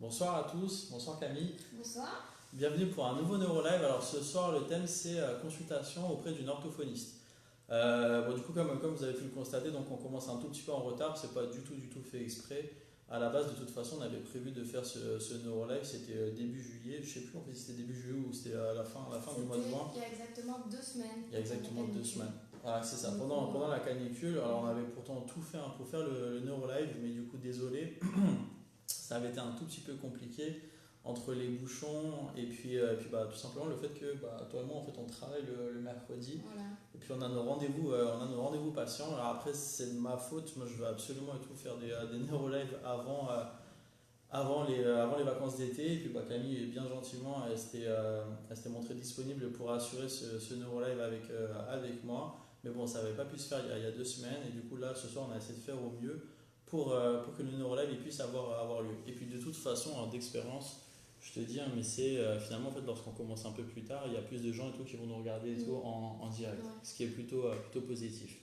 Bonsoir à tous, bonsoir Camille, Bonsoir. bienvenue pour un nouveau NeuroLive. Alors ce soir le thème c'est consultation auprès d'une orthophoniste. Du coup comme vous avez pu le constater, donc on commence un tout petit peu en retard, c'est pas du tout fait exprès. À la base de toute façon on avait prévu de faire ce NeuroLive, c'était début juillet, je sais plus en fait si c'était début juillet ou c'était à la fin du mois de C'était juin. il y a exactement 2 semaines. Il y a exactement deux Canicule. semaines. Voilà, c'est ça, Donc, pendant la canicule. Alors on avait pourtant tout fait pour faire le NeuroLive, mais du coup désolé, ça avait été un tout petit peu compliqué entre les bouchons et puis tout simplement le fait que toi et moi en fait on travaille le mercredi voilà. et puis on a nos rendez-vous patients. Alors après c'est de ma faute, moi je veux absolument et tout faire des neurolives avant les vacances d'été et puis Camille bien gentiment elle s'était montrée disponible pour assurer ce neurolive avec moi. Mais bon, ça n'avait pas pu se faire il y a 2 semaines et du coup là ce soir on a essayé de faire au mieux pour que le neurolive il puisse avoir lieu. Et puis de toute façon, d'expérience, je te dis, hein, mais c'est finalement en fait lorsqu'on commence un peu plus tard, il y a plus de gens et tout qui vont nous regarder et tout en direct, Ouais. ce qui est plutôt positif.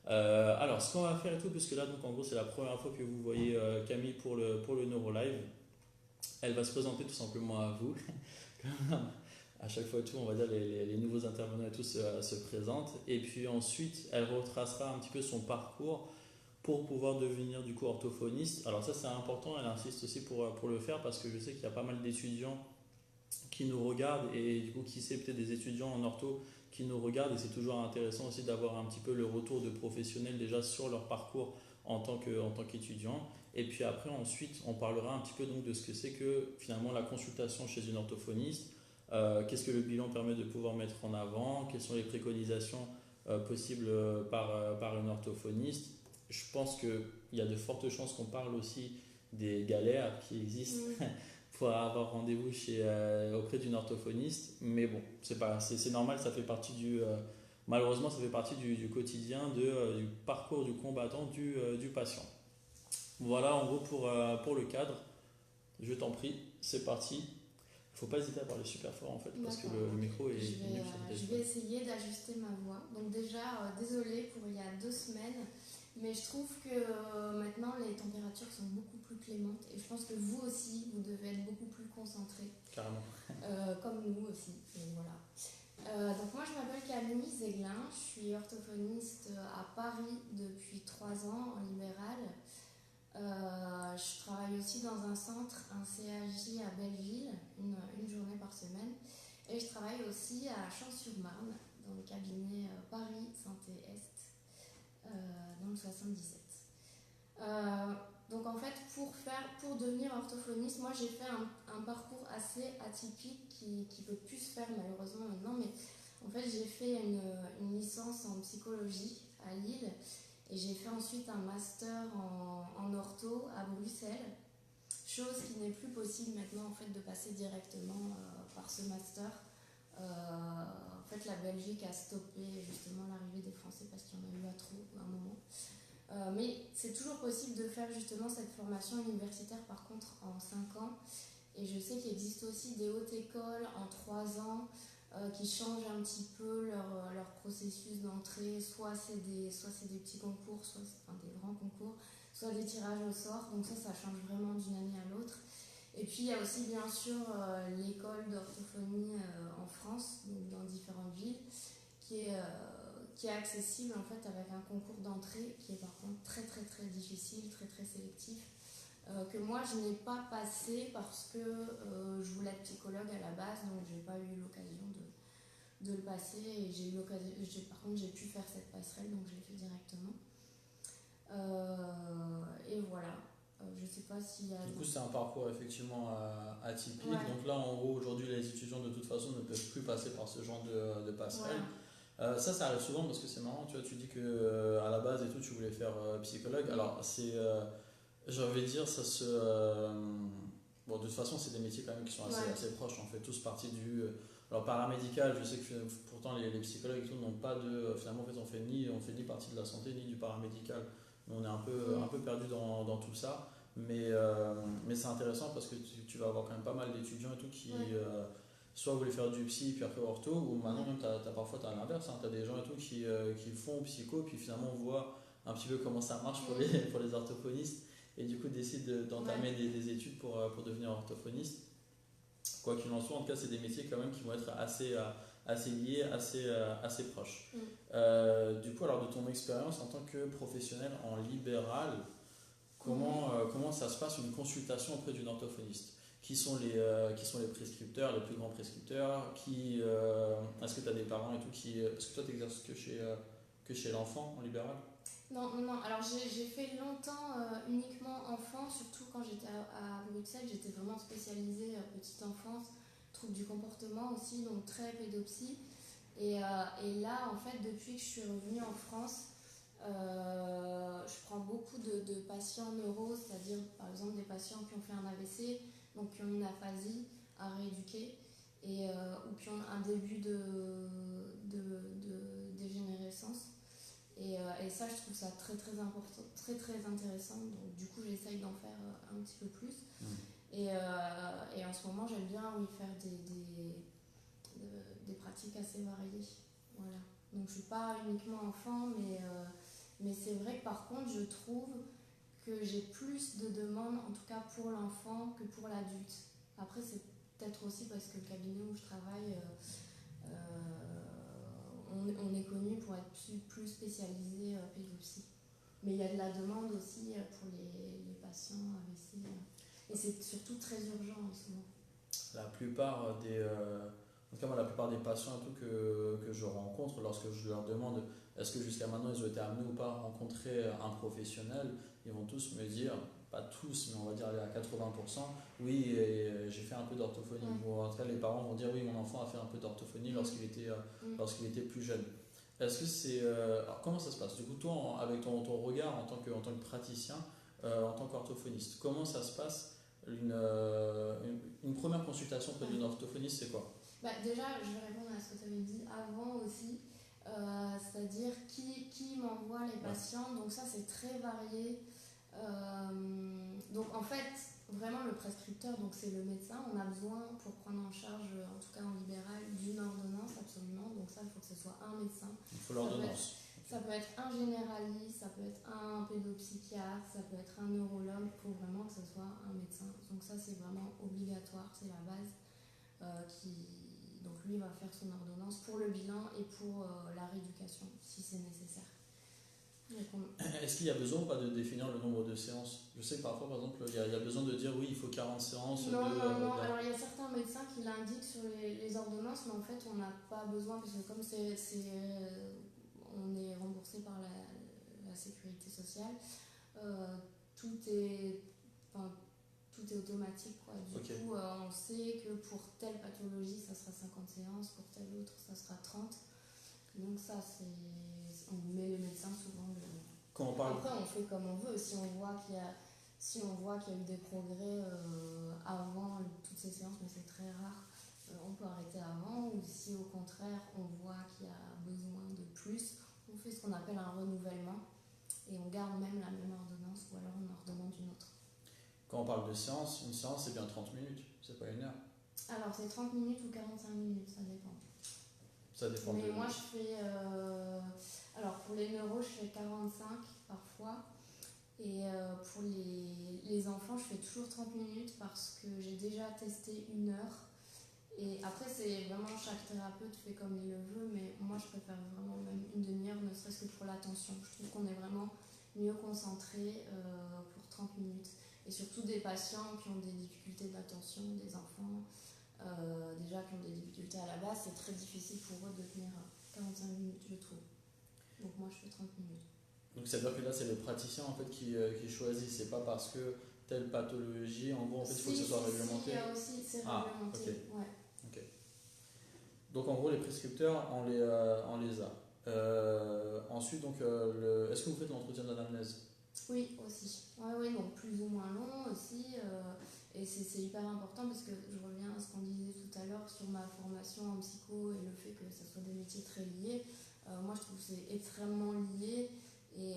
Alors, ce qu'on va faire et tout, puisque là, donc en gros, c'est la première fois que vous voyez Camille pour le NeuroLive, elle va se présenter tout simplement à vous. À chaque fois, et tout, on va dire les nouveaux intervenants et tout se présentent. Et puis ensuite, elle retracera un petit peu son parcours pour pouvoir devenir du coup orthophoniste. Alors ça c'est important, elle insiste aussi pour le faire parce que je sais qu'il y a pas mal d'étudiants qui nous regardent et du coup qui sait peut-être des étudiants en ortho qui nous regardent et c'est toujours intéressant aussi d'avoir un petit peu le retour de professionnels déjà sur leur parcours en tant qu'étudiant. Et puis après ensuite on parlera un petit peu donc de ce que c'est que finalement la consultation chez une orthophoniste, qu'est-ce que le bilan permet de pouvoir mettre en avant, quelles sont les préconisations possibles par une orthophoniste. Je pense qu'il y a de fortes chances qu'on parle aussi des galères qui existent Mm. pour avoir rendez-vous auprès d'une orthophoniste. Mais bon, c'est normal, ça fait partie malheureusement, ça fait partie du quotidien, du parcours du combattant, du patient. Voilà en gros pour le cadre. Je t'en prie, c'est parti. Il faut pas hésiter à parler super fort en fait, parce que D'accord. le micro est Je vais, mieux sur le je vais téléphone. essayer d'ajuster ma voix. Donc déjà, désolée pour il y a 2 semaines, mais je trouve que maintenant les températures sont beaucoup plus clémentes et je pense que vous aussi, vous devez être beaucoup plus concentrés, Carrément. comme nous aussi. Donc voilà. Donc moi je m'appelle Camille Zeglin, je suis orthophoniste à Paris depuis 3 ans en libéral. Je travaille aussi dans un centre, un CAJ à Belleville, une journée par semaine. Et je travaille aussi à Champs-sur-Marne, dans le cabinet Paris Santé-Est, dans le 77. Donc en fait, pour devenir orthophoniste, moi j'ai fait un parcours assez atypique qui peut plus se faire malheureusement maintenant, mais en fait j'ai fait une licence en psychologie à Lille et j'ai fait ensuite un master en ortho à Bruxelles, chose qui n'est plus possible maintenant en fait de passer directement par ce master. En fait, la Belgique a stoppé justement l'arrivée des Français parce qu'il y en a eu à trop à un moment. Mais c'est toujours possible de faire justement cette formation universitaire par contre en 5 ans. Et je sais qu'il existe aussi des hautes écoles en 3 ans qui changent un petit peu leur processus d'entrée. Soit c'est des petits concours, enfin des grands concours, soit des tirages au sort. Donc ça change vraiment d'une année à l'autre. Et puis il y a aussi bien sûr l'école d'orthophonie en France, donc dans différentes villes, qui est accessible en fait avec un concours d'entrée qui est par contre très très très difficile, très très sélectif, que moi je n'ai pas passé parce que je voulais être psychologue à la base, donc j'ai pas eu l'occasion de le passer et par contre j'ai pu faire cette passerelle, donc je l'ai fait directement. Et voilà. Je sais pas s'il y a. Du coup, c'est un parcours effectivement atypique. Ouais. Donc là, en gros, aujourd'hui, les étudiants de toute façon ne peuvent plus passer par ce genre de passerelle. Voilà. Ça arrive souvent parce que c'est marrant, tu vois, tu dis que à la base et tout, tu voulais faire psychologue. Alors, j'avais dire, bon, de toute façon, c'est des métiers quand même qui sont assez, Ouais. assez proches. On fait tous partie alors, paramédical, je sais que pourtant les psychologues et tout n'ont pas finalement, en fait, on fait ni partie de la santé ni du paramédical. Nous, on est un peu perdu dans tout ça. Mais c'est intéressant parce que tu vas avoir quand même pas mal d'étudiants et tout qui Ouais. soit voulaient faire du psy puis après ortho, ou maintenant même parfois tu as l'inverse, tu as des gens et tout qui font psycho puis finalement on voit un petit peu comment ça marche pour les orthophonistes et du coup décide d'entamer des études pour devenir orthophoniste. Quoi qu'il en soit, en tout cas, c'est des métiers quand même qui vont être assez liés, assez proches. Du coup, alors de ton expérience en tant que professionnel en libéral, comment ça se passe une consultation auprès d'une orthophoniste? Qui sont les prescripteurs, les plus grands prescripteurs? Est-ce que tu as des parents et tout parce que toi, tu n'exerces que chez l'enfant en libéral? Non. Alors j'ai fait longtemps uniquement enfant, surtout quand j'étais à Bruxelles, j'étais vraiment spécialisée petite enfance, troubles du comportement aussi, donc très pédopsie. Et là, en fait, depuis que je suis revenue en France, je prends beaucoup de patients neuro, c'est-à-dire par exemple des patients qui ont fait un AVC, donc qui ont une aphasie à rééduquer, ou qui ont un début de dégénérescence. Et ça, je trouve ça très très important, très très intéressant. Donc du coup, j'essaye d'en faire un petit peu plus. Et en ce moment, j'aime bien faire des pratiques assez variées. Voilà. Donc je suis pas uniquement enfant, mais c'est vrai que par contre, je trouve que j'ai plus de demandes, en tout cas pour l'enfant, que pour l'adulte. Après, c'est peut-être aussi parce que le cabinet où je travaille, on est connu pour être plus spécialisé pédopsie. Mais il y a de la demande aussi pour les patients AVC. Et c'est surtout très urgent en ce moment. La plupart en tout cas, moi, la plupart des patients et tout que je rencontre, lorsque je leur demande est-ce que jusqu'à maintenant ils ont été amenés ou pas à rencontrer un professionnel, ils vont tous me dire, pas tous, mais on va dire aller à 80%, oui, j'ai fait un peu d'orthophonie. Ou en tout cas, les parents vont dire oui, mon enfant a fait un peu d'orthophonie lorsqu'il était plus jeune. Est-ce que c'est. Alors, comment ça se passe? Du coup, toi, avec ton regard en tant que praticien, en tant qu'orthophoniste, comment ça se passe une première consultation auprès d'une orthophoniste, c'est quoi? Déjà, je vais répondre à ce que tu avais dit avant aussi, c'est-à-dire qui m'envoie les patients. Donc ça, c'est très varié. Donc en fait, vraiment le prescripteur, donc c'est le médecin. On a besoin pour prendre en charge, en tout cas en libéral, d'une ordonnance absolument. Donc ça, il faut que ce soit un médecin. Il faut l'ordonnance. Ça peut être un généraliste, ça peut être un pédopsychiatre, ça peut être un neurologue. Il faut vraiment que ce soit un médecin. Donc ça, c'est vraiment obligatoire, c'est la base. Donc lui va faire son ordonnance pour le bilan et pour la rééducation, si c'est nécessaire. Est-ce qu'il y a besoin ou pas de définir le nombre de séances? Je sais que parfois, par exemple, il y a besoin de dire oui, il faut 40 séances. Non. Alors il y a certains médecins qui l'indiquent sur les ordonnances, mais en fait on n'a pas besoin, parce que comme on est remboursé par la sécurité sociale, tout est automatique, quoi. Du coup, on sait que pour telle pathologie, ça sera 50 séances, pour telle autre, ça sera 30. Donc ça, on met le médecin souvent. Après, on fait comme on veut. Si on voit qu'il y a eu des progrès avant toutes ces séances, mais c'est très rare, on peut arrêter avant. Ou si au contraire, on voit qu'il y a besoin de plus, on fait ce qu'on appelle un renouvellement. Et on garde même la même ordonnance, ou alors on en redemande une autre. Quand on parle de séance, une séance c'est bien 30 minutes, c'est pas une heure. Alors c'est 30 minutes ou 45 minutes, ça dépend. Ça dépend. Mais moi je fais. Alors pour les neuros, je fais 45 parfois. Et pour les enfants, je fais toujours 30 minutes parce que j'ai déjà testé 1 heure. Et après, c'est vraiment chaque thérapeute fait comme il le veut, mais moi je préfère vraiment même une demi-heure, ne serait-ce que pour l'attention. Je trouve qu'on est vraiment mieux concentré pour 30 minutes. Et surtout des patients qui ont des difficultés d'attention, des enfants déjà qui ont des difficultés à la base, c'est très difficile pour eux de tenir 45 minutes, je trouve. Donc moi je fais 30 minutes. Donc ça veut dire que là c'est le praticien en fait qui choisit, c'est pas parce que telle pathologie, en gros en fait il faut que ce soit réglementé. Il y a aussi, c'est réglementé. Okay. Ouais. Okay. Donc en gros les prescripteurs on les a. Ensuite donc est-ce que vous faites l'entretien d'anamnèse? Oui, aussi. Oui, donc plus ou moins long aussi. Et c'est hyper important parce que je reviens à ce qu'on disait tout à l'heure sur ma formation en psycho et le fait que ce soit des métiers très liés. Moi, je trouve que c'est extrêmement lié et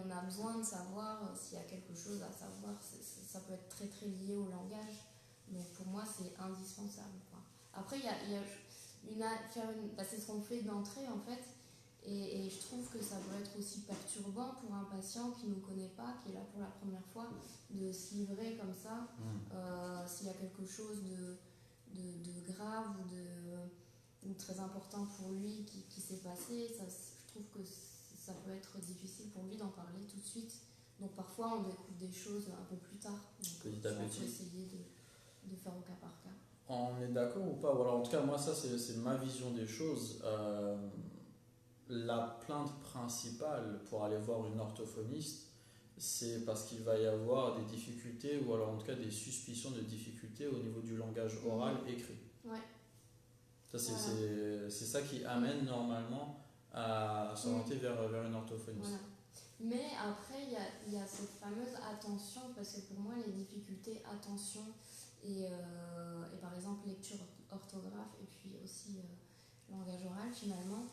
on a besoin de savoir s'il y a quelque chose à savoir. Ça peut être très très lié au langage. Donc pour moi, c'est indispensable, quoi. Après, c'est ce qu'on fait d'entrée en fait. Et je trouve que ça peut être aussi perturbant pour un patient qui ne nous connaît pas, qui est là pour la première fois, de se livrer comme ça. S'il y a quelque chose de grave ou très important pour lui qui s'est passé, je trouve que ça peut être difficile pour lui d'en parler tout de suite. Donc parfois on découvre des choses un peu plus tard. Donc Petit à il faut petit. essayer de faire au cas par cas. On est d'accord ou pas? Voilà, en tout cas, moi, ça, c'est ma vision des choses. La plainte principale pour aller voir une orthophoniste, c'est parce qu'il va y avoir des difficultés ou alors en tout cas des suspicions de difficultés au niveau du langage oral écrit. Ouais. Ça, Voilà. c'est ça qui amène normalement à s'orienter vers une orthophoniste. Voilà. Mais après, il y a cette fameuse attention, parce que pour moi, les difficultés attention et par exemple lecture orthographe et puis aussi langage oral finalement,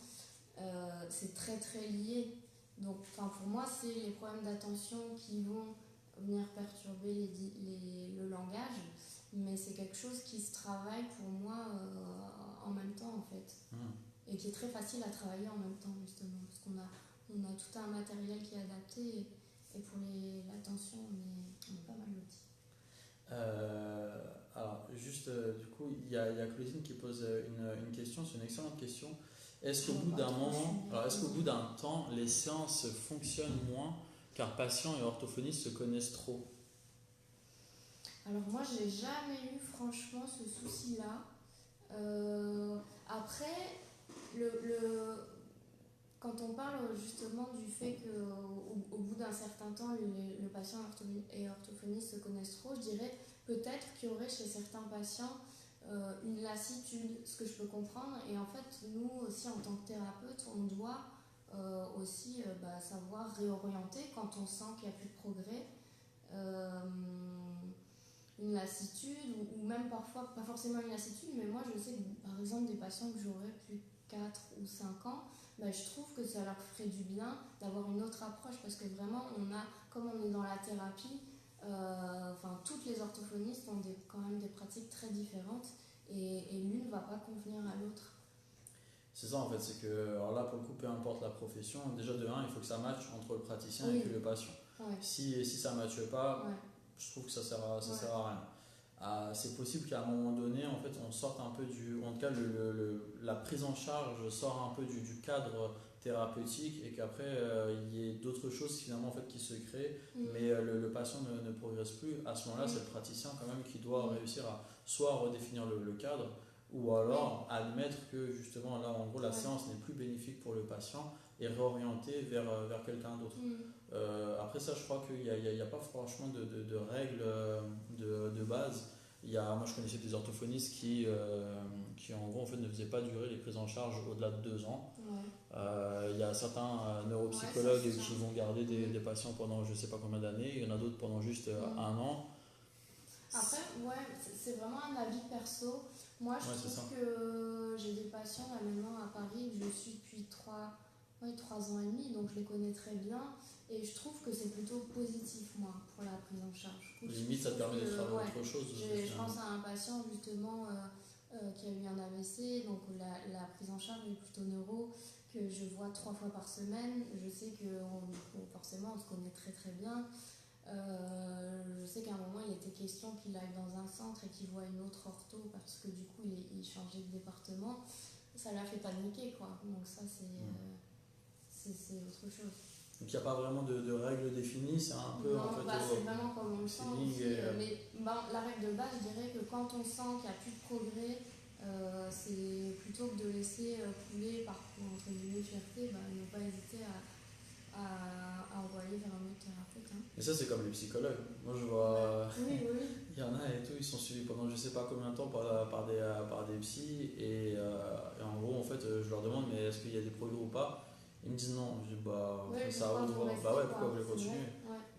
c'est très très lié. Donc pour moi, c'est les problèmes d'attention qui vont venir perturber le langage, mais c'est quelque chose qui se travaille pour moi en même temps en fait. Et qui est très facile à travailler en même temps justement, parce qu'on a tout un matériel qui est adapté et pour l'attention, on est pas mal lotis. Alors, juste, du coup, il y a Claudine qui pose une question, c'est une excellente question. Est-ce qu'au bout d'un moment, alors est-ce qu'au bout d'un temps, les séances fonctionnent moins car patients et orthophonistes se connaissent trop? Alors moi, j'ai jamais eu franchement ce souci-là. Après, quand on parle justement du fait qu'au bout d'un certain temps, le patient et orthophoniste se connaissent trop, je dirais peut-être qu'il y aurait chez certains patients une lassitude, ce que je peux comprendre. Et en fait, nous aussi, en tant que thérapeute, on doit aussi savoir réorienter quand on sent qu'il n'y a plus de progrès. Une lassitude, ou même parfois, pas forcément une lassitude, mais moi je sais que par exemple des patients que j'aurais plus de 4 ou 5 ans, je trouve que ça leur ferait du bien d'avoir une autre approche, parce que vraiment comme on est dans la thérapie, toutes les orthophonistes ont quand même des pratiques très différentes et l'une ne va pas convenir à l'autre. C'est ça en fait, c'est que, alors là pour le coup, peu importe la profession, déjà de 1, il faut que ça matche entre le praticien et puis le patient. Ouais. Si ça ne matche pas, je trouve que ça sert à rien. C'est possible qu'à un moment donné, en fait, on sorte un peu en tout cas, la prise en charge sort un peu du cadre thérapeutique et qu'après, il y ait d'autres choses finalement en fait, qui se créent, mais le patient ne progresse plus. À ce moment-là, c'est le praticien quand même qui doit réussir à soit redéfinir le cadre, ou alors admettre que justement là en gros la séance n'est plus bénéfique pour le patient et réorienter vers quelqu'un d'autre. Après ça je crois qu'il n'y a pas franchement de règles de base. Moi je connaissais des orthophonistes qui en gros en fait, ne faisaient pas durer les prises en charge au-delà de 2 ans. Il y a certains neuropsychologues qui vont garder des patients pendant je ne sais pas combien d'années, il y en a d'autres pendant juste 1 an. Après, c'est vraiment un avis perso. Moi, je trouve que j'ai des patients là maintenant à Paris que je suis depuis 3 ans et demi, donc je les connais très bien. Et je trouve que c'est plutôt positif, moi, pour la prise en charge. Limite, ça te permet de travailler autre chose. Je pense à un patient justement qui a eu un AVC, donc la prise en charge est plutôt neuro, que je vois 3 fois par semaine. Je sais que forcément on se connaît très très bien. Je sais qu'à un moment il était question qu'il aille dans un centre et qu'il voit une autre ortho parce que du coup il changeait de département. Ça l'a fait paniquer quoi. Donc ça c'est autre chose. Donc il n'y a pas vraiment de règles définies, c'est un peu non, en fait. C'est vraiment comme on le sent aussi. Mais la règle de base, je dirais que quand on sent qu'il n'y a plus de progrès, c'est plutôt que de laisser couler par entre guillemets fierté, ne pas hésiter à envoyer vers un autre thérapeute. Mais ça c'est comme les psychologues. Moi je vois. Oui. Il y en a et tout, ils sont suivis pendant je sais pas combien de temps par des psys et en gros en fait je leur demande mais est-ce qu'il y a des progrès ou pas. Ils me disent non, je dis ça va vous voir. Pourquoi vous voulez continuer?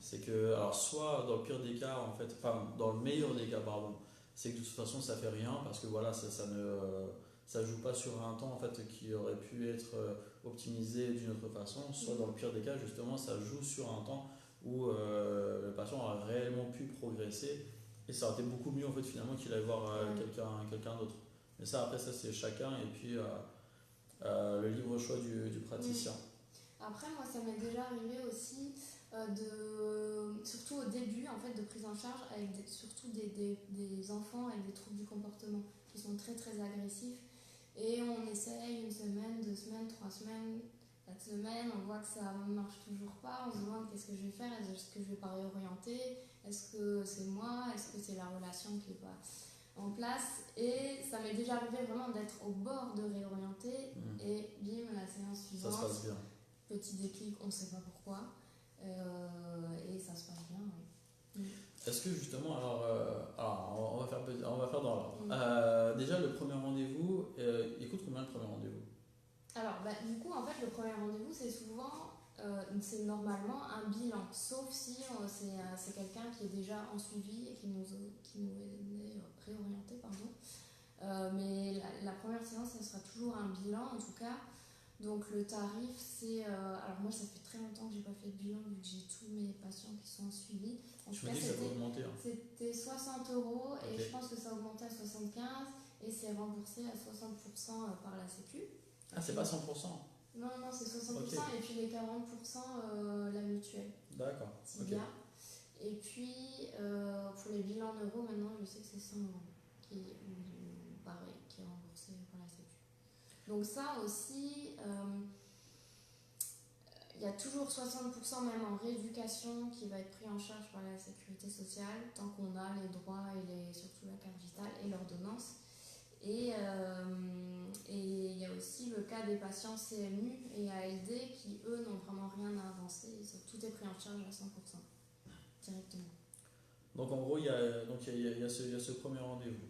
C'est que, alors soit dans le pire des cas, en fait, enfin dans le meilleur des cas, pardon, c'est que de toute façon ça fait rien parce que voilà, ça joue pas sur un temps en fait qui aurait pu être optimisé d'une autre façon, soit dans le pire des cas, justement, ça joue sur un temps où le patient a réellement pu progresser et ça aurait été beaucoup mieux en fait finalement qu'il aille voir quelqu'un d'autre. Mais ça après ça c'est chacun et puis le libre choix du praticien. Après, moi, ça m'est déjà arrivé aussi, surtout au début en fait, de prise en charge, avec surtout des enfants avec des troubles du comportement qui sont très très agressifs. Et on essaye une semaine, 2 semaines, 3 semaines, 4 semaines, on voit que ça ne marche toujours pas, on se demande qu'est-ce que je vais faire, est-ce que je vais pas réorienter, est-ce que c'est moi, est-ce que c'est la relation qui n'est pas en place. Et ça m'est déjà arrivé vraiment d'être au bord de réorienter et bim, la séance suivante. Ça se passe bien. Petit déclic, on ne sait pas pourquoi, et ça se passe bien. Oui. Est-ce que justement, alors on va faire dans l'ordre. Déjà, le premier rendez-vous, il coûte combien le premier rendez-vous? Alors, du coup, en fait, le premier rendez-vous, c'est souvent, c'est normalement un bilan, sauf si c'est quelqu'un qui est déjà en suivi et qui nous est réorienté, pardon. Mais la première séance, ça sera toujours un bilan, en tout cas. Donc le tarif, c'est... alors moi, ça fait très longtemps que j'ai pas fait de bilan, vu que j'ai tous mes patients qui sont suivis. En Je tout me cas, dis que ça peut augmenter. c'était 60 euros, et Ok. je pense que ça a augmenté à 75, et c'est remboursé à 60% par la Sécu. Ah, c'est pas 100%? Non, c'est 60%, Ok. et puis les 40% la mutuelle. D'accord. S'il Ok. y a. Et puis, pour les bilans en euros, maintenant, je sais que c'est 100 euros pareil, qui est remboursé par la Sécu. Donc ça aussi, il y a toujours 60% même en rééducation qui va être pris en charge par la sécurité sociale, tant qu'on a les droits et surtout la carte vitale et l'ordonnance. Et il y a aussi le cas des patients CMU et ALD qui, eux, n'ont vraiment rien à avancer. Tout est pris en charge à 100% directement. Donc en gros, il y a ce premier rendez-vous.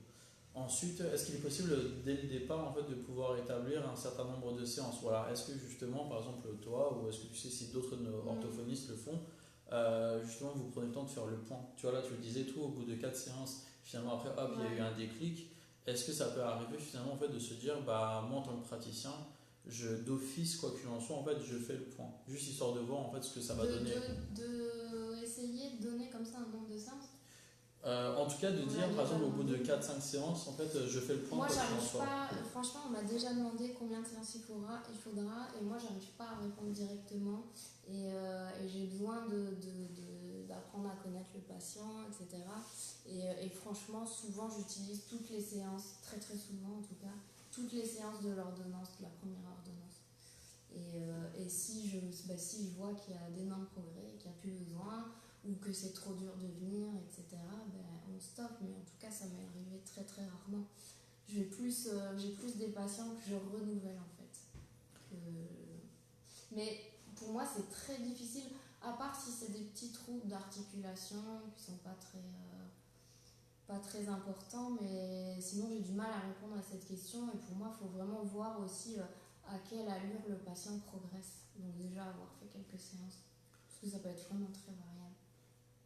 Ensuite, est-ce qu'il est possible dès le départ en fait, de pouvoir établir un certain nombre de séances? Voilà. Est-ce que justement, par exemple toi, ou est-ce que tu sais si d'autres de nos orthophonistes le font, justement vous prenez le temps de faire le point? Tu vois là, tu le disais tout, au bout de 4 séances, finalement après, hop, il y a eu un déclic. Est-ce que ça peut arriver finalement en fait, de se dire, bah moi en tant que praticien, d'office, quoi qu'il en soit, en fait, je fais le point, juste histoire de voir en fait ce que ça va donner. Essayer de donner comme ça un nombre de séances. En tout cas, de dire, par exemple, au bout de 4-5 séances, en fait, je fais le point. Moi, j'arrive pas. Franchement, on m'a déjà demandé combien de séances il faudra, et moi, j'arrive pas à répondre directement. Et j'ai besoin d'apprendre à connaître le patient, etc. Et franchement, souvent, j'utilise toutes les séances, très très souvent en tout cas, toutes les séances de l'ordonnance, de la première ordonnance. Et si je vois qu'il y a d'énormes progrès, qu'il n'y a plus besoin, ou que c'est trop dur de venir, etc., on stoppe. Mais en tout cas, ça m'est arrivé très très rarement. J'ai plus des patients que je renouvelle en fait. Mais pour moi, c'est très difficile, à part si c'est des petits troubles d'articulation qui sont pas très importants, mais sinon j'ai du mal à répondre à cette question. Et pour moi, il faut vraiment voir aussi à quelle allure le patient progresse. Donc déjà avoir fait quelques séances, parce que ça peut être vraiment très variable.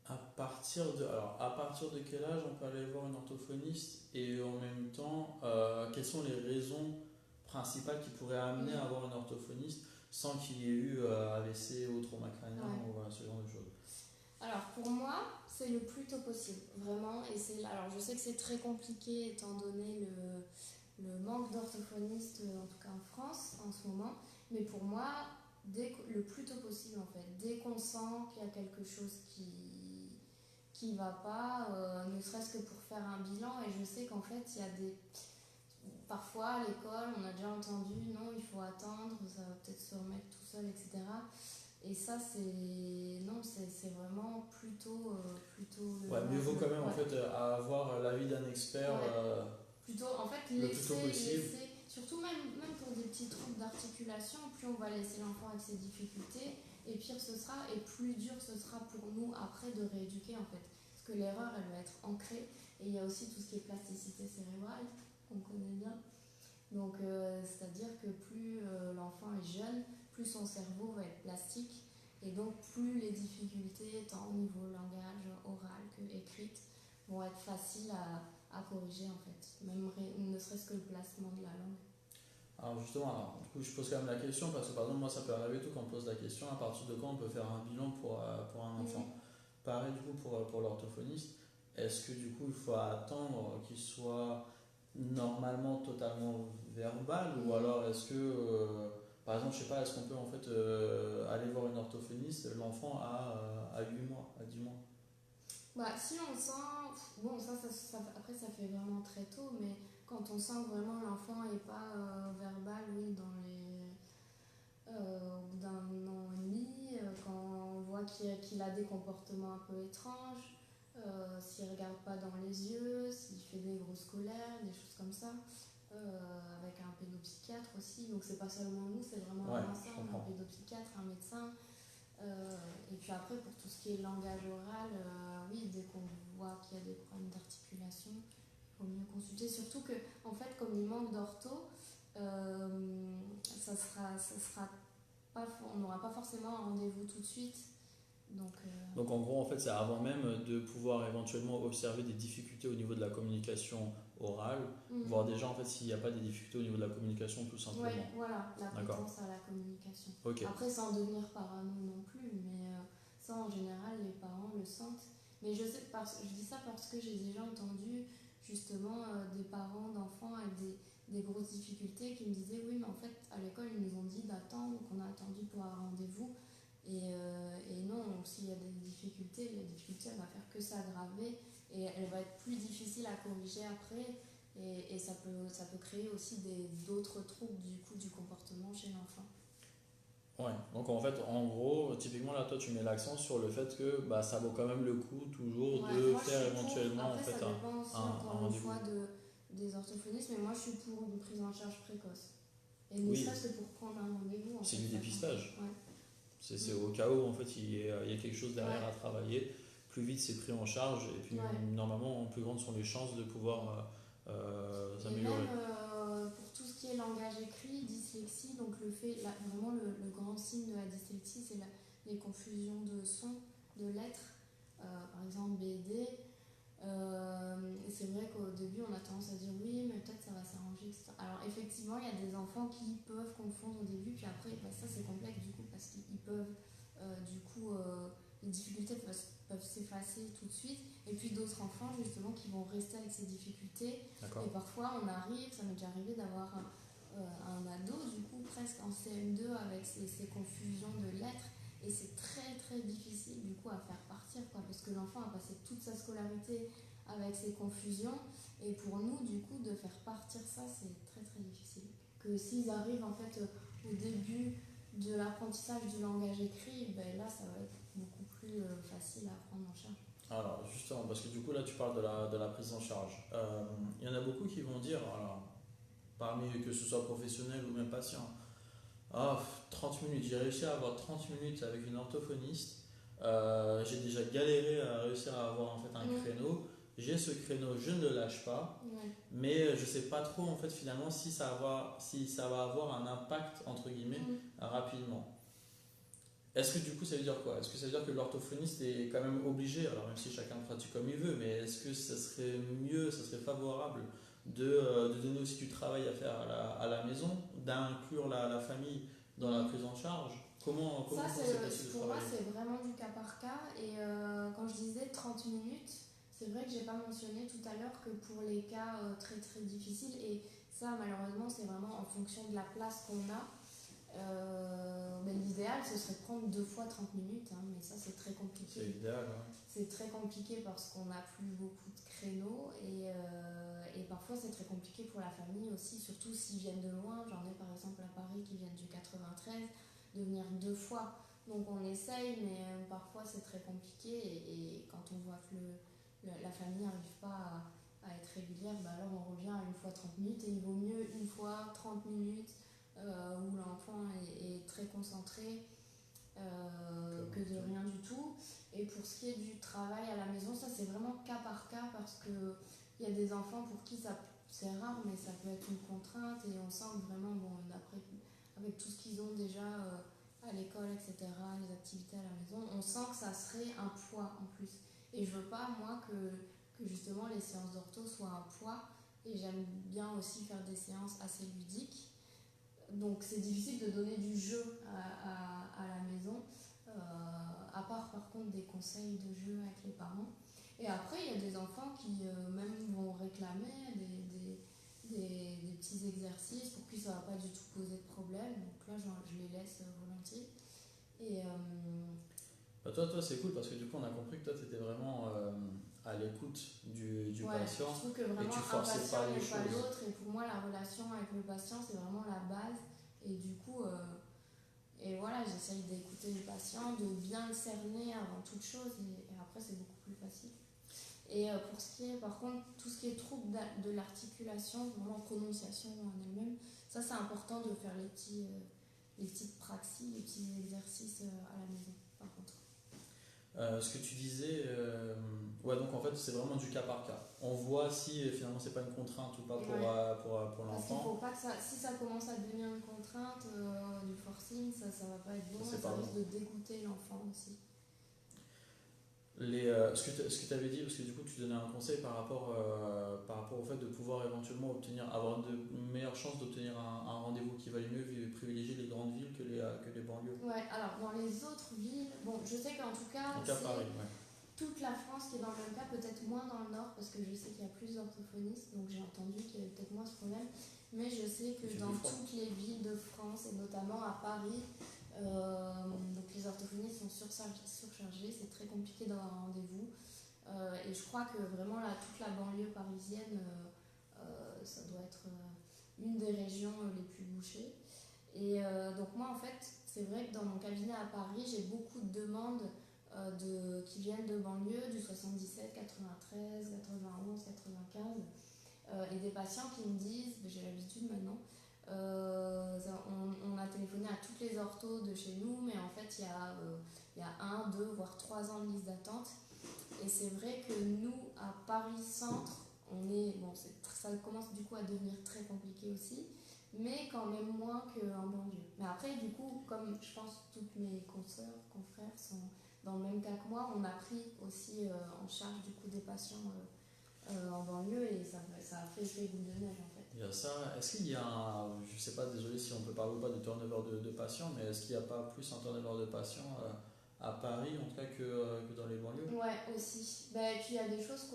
À partir de quel âge on peut aller voir une orthophoniste, et en même temps, quelles sont les raisons principales qui pourraient amener à voir une orthophoniste sans qu'il y ait eu AVC ou trauma crânien ou ce genre de choses? Alors pour moi, c'est le plus tôt possible, vraiment. Alors je sais que c'est très compliqué étant donné le manque d'orthophonistes, en tout cas en France en ce moment. Mais pour moi, le plus tôt possible en fait. Dès qu'on sent qu'il y a quelque chose qui va pas, ne serait-ce que pour faire un bilan. Et je sais qu'en fait, il y a parfois à l'école, on a déjà entendu non, il faut attendre, ça va peut-être se remettre tout seul, etc. Et ça, c'est vraiment plutôt mieux vaut quand même en fait avoir l'avis d'un expert plutôt en fait le plus tôt possible. Surtout même pour des petits troubles d'articulation, plus on va laisser l'enfant avec ses difficultés, et pire ce sera, et plus dur ce sera pour nous après de rééduquer en fait. Parce que l'erreur, elle va être ancrée. Et il y a aussi tout ce qui est plasticité cérébrale, qu'on connaît bien. Donc c'est-à-dire que plus l'enfant est jeune, plus son cerveau va être plastique, et donc plus les difficultés, tant au niveau langage oral que écrite, vont être faciles à corriger en fait, même ne serait-ce que le placement de la langue. Alors justement, du coup, je pose quand même la question, parce que par exemple, moi ça peut arriver tout quand on pose la question, à partir de quand on peut faire un bilan pour un enfant. Pareil du coup pour l'orthophoniste, est-ce que du coup il faut attendre qu'il soit normalement totalement verbal ou Mm. alors est-ce que, par exemple, je sais pas, est-ce qu'on peut en fait aller voir une orthophoniste, l'enfant a 8 mois, à 10 mois? Bah, si on sent, bon, après ça fait vraiment très tôt, mais quand on sent que vraiment l'enfant est pas verbal, oui, au bout d'un an et demi, quand on voit qu'il a des comportements un peu étranges, s'il regarde pas dans les yeux, s'il fait des grosses colères, des choses comme ça, avec un pédopsychiatre aussi, donc c'est pas seulement nous, c'est vraiment Ouais, avant je ça, on a un comprends. pédopsychiatre, un médecin. Et puis après, pour tout ce qui est langage oral, oui, dès qu'on voit qu'il y a des problèmes d'articulation, il faut mieux consulter. Surtout que, en fait, comme il manque d'ortho, ça sera pas, on n'aura pas forcément un rendez-vous tout de suite. Donc, Donc en gros, en fait, c'est avant même de pouvoir éventuellement observer des difficultés au niveau de la communication orale, voir déjà en fait s'il n'y a pas des difficultés au niveau de la communication tout ouais, simplement. voilà, D'accord. l'appétence à la communication. Ok. Après, sans devenir parano non plus, mais ça, en général, les parents le sentent. Mais je dis ça parce que j'ai déjà entendu justement des parents d'enfants avec des grosses difficultés qui me disaient oui, mais en fait, à l'école, ils nous ont dit d'attendre, qu'on a attendu pour un rendez-vous. Et non, s'il y a des difficultés, la difficulté, elle va faire que s'aggraver et elle va être plus difficile à corriger après. Et ça peut créer aussi d'autres troubles du coup du comportement chez l'enfant. Ouais. Donc en fait, en gros, typiquement là, toi, tu mets l'accent sur le fait que bah, ça vaut quand même le coup toujours Ouais, de moi je faire suis pour. éventuellement en Après, ça fait dépend aussi un encore une rendez-vous. fois des orthophonistes, mais moi je suis pour une prise en charge précoce. Et ne Oui, serait-ce que pour prendre un rendez-vous en c'est fait. du Ça dépistage. ouais. C'est au cas où en fait il y a quelque chose derrière Ouais. à travailler. Plus vite c'est pris en charge et puis Ouais. normalement plus grandes sont les chances de pouvoir Et s'améliorer. même pour tout ce qui est langage écrit, dyslexie, donc vraiment le grand signe de la dyslexie, c'est les confusions de sons, de lettres, par exemple B et D. C'est vrai qu'au début, on a tendance à dire oui, mais peut-être ça va s'arranger, etc. Alors, effectivement, il y a des enfants qui peuvent confondre au début, puis après, bah, ça c'est complexe du coup, parce qu'ils peuvent, les difficultés peuvent s'effacer tout de suite. Et puis d'autres enfants, justement, qui vont rester avec ces difficultés. D'accord. Et parfois, on arrive, ça m'est déjà arrivé d'avoir un ado, du coup, presque en CM2, avec ces confusions de lettres. Et c'est très très difficile du coup à faire partir, quoi, parce que l'enfant a passé toute sa scolarité avec ces confusions, et pour nous du coup de faire partir ça c'est très très difficile. Que s'ils arrivent en fait au début de l'apprentissage du langage écrit, ben là ça va être beaucoup plus facile à prendre en charge. Alors justement, parce que du coup là tu parles de la prise en charge. Il y en a beaucoup qui vont dire, alors, parmi que ce soit professionnel ou même patient, ah, 30 minutes, j'ai réussi à avoir 30 minutes avec une orthophoniste. J'ai déjà galéré à réussir à avoir en fait un créneau. J'ai ce créneau, je ne le lâche pas, Ouais. mais je ne sais pas trop en fait finalement si ça va avoir un impact entre guillemets rapidement. Est-ce que du coup ça veut dire quoi? Est-ce que ça veut dire que l'orthophoniste est quand même obligé, alors même si chacun pratique comme il veut, mais est-ce que ça serait mieux, ça serait favorable de donner aussi du travail à faire à la maison, d'inclure la famille dans la prise en charge? Comment Ça, c'est possible de pour moi, travailler? c'est vraiment du cas par cas. Et quand je disais 30 minutes, c'est vrai que j'ai pas mentionné tout à l'heure que pour les cas très très difficiles, et ça, malheureusement, c'est vraiment en fonction de la place qu'on a. Mais l'idéal, ce serait de prendre 2 fois 30 minutes, hein, mais ça, c'est très compliqué. C'est idéal, hein. C'est très compliqué parce qu'on n'a plus beaucoup de créneaux, et parfois c'est très compliqué pour la famille aussi, surtout s'ils viennent de loin. J'en ai par exemple à Paris qui viennent du 93, de venir 2 fois. Donc on essaye, mais parfois c'est très compliqué, et quand on voit que la famille n'arrive pas à être régulière, bah alors on revient à 1 fois 30 minutes, et il vaut mieux 1 fois 30 minutes où l'enfant est très concentré que de rien du tout. Et pour ce qui est du travail à la maison, ça c'est vraiment cas par cas, parce qu'il y a des enfants pour qui c'est rare, mais ça peut être une contrainte, et on sent que vraiment, bon, après, avec tout ce qu'ils ont déjà à l'école, etc., les activités à la maison, on sent que ça serait un poids en plus. Et je veux pas, moi, que justement les séances d'ortho soient un poids, et j'aime bien aussi faire des séances assez ludiques. Donc c'est difficile de donner du jeu à la maison, à part par contre des conseils de jeu avec les parents. Et après, il y a des enfants qui même vont réclamer pas du tout poser de problème. Donc là, je les laisse volontiers. Et Toi, c'est cool parce que du coup, on a compris que toi, tu étais vraiment à l'écoute du patient je trouve que et que vraiment tu un forçais patient pas les n'est pas choses. l'autre. Et pour moi, la relation avec le patient, c'est vraiment la base. Et du coup, et voilà, j'essaye d'écouter le patient, de bien le cerner avant toute chose. Et après, c'est beaucoup plus facile. Et pour ce qui est, par contre, tout ce qui est trouble de l'articulation, vraiment prononciation en elle-même, ça c'est important de faire les petites praxis, les petits exercices à la maison, par contre. Ce que tu disais, ouais, donc en fait, c'est vraiment du cas par cas. On voit si finalement c'est pas une contrainte ou pas pour Parce qu'il l'enfant. faut pas que si ça commence à devenir une contrainte, du forcing, ça va pas être bon, C'est et ça pas risque bon. de dégoûter l'enfant aussi. Ce que tu avais dit, parce que du coup tu donnais un conseil par rapport au fait de pouvoir éventuellement avoir de meilleures chances d'obtenir un rendez-vous qui valait mieux privilégier les grandes villes que les banlieues. Ouais, alors dans les autres villes, bon, je sais qu'en tout cas, Donc à c'est Paris, ouais. toute la France qui est dans le même cas, peut-être moins dans le nord, parce que je sais qu'il y a plus d'orthophonistes, donc j'ai entendu qu'il y avait peut-être moins ce problème. Mais je sais que dans toutes les villes de France, et notamment à Paris, donc les orthophonistes sont surchargés, c'est très compliqué d'avoir un rendez-vous. Et je crois que vraiment là, toute la banlieue parisienne, ça doit être une des régions les plus bouchées. Et donc moi en fait, c'est vrai que dans mon cabinet à Paris, j'ai beaucoup de demandes qui viennent de banlieue, du 77, 93, 91, 95, et des patients qui me disent, j'ai l'habitude maintenant, on a téléphoné à toutes les orthos de chez nous, mais en fait il y a 1, 2, voire 3 ans de liste d'attente. Et c'est vrai que nous, à Paris Centre, ça commence du coup à devenir très compliqué aussi, mais quand même moins qu'en banlieue. Mais après, du coup, comme je pense toutes mes consoeurs, confrères sont dans le même cas que moi, on a pris aussi en charge du coup des patients en banlieue, et ça a fait effet boule de neige en fait. Il y a ça. Est-ce qu'il y a je sais pas, désolé si on peut parler ou pas de turnover de patients, mais est-ce qu'il n'y a pas plus un turnover de patients à Paris en tout cas que dans les banlieues? Ouais, aussi. Et puis il y a des choses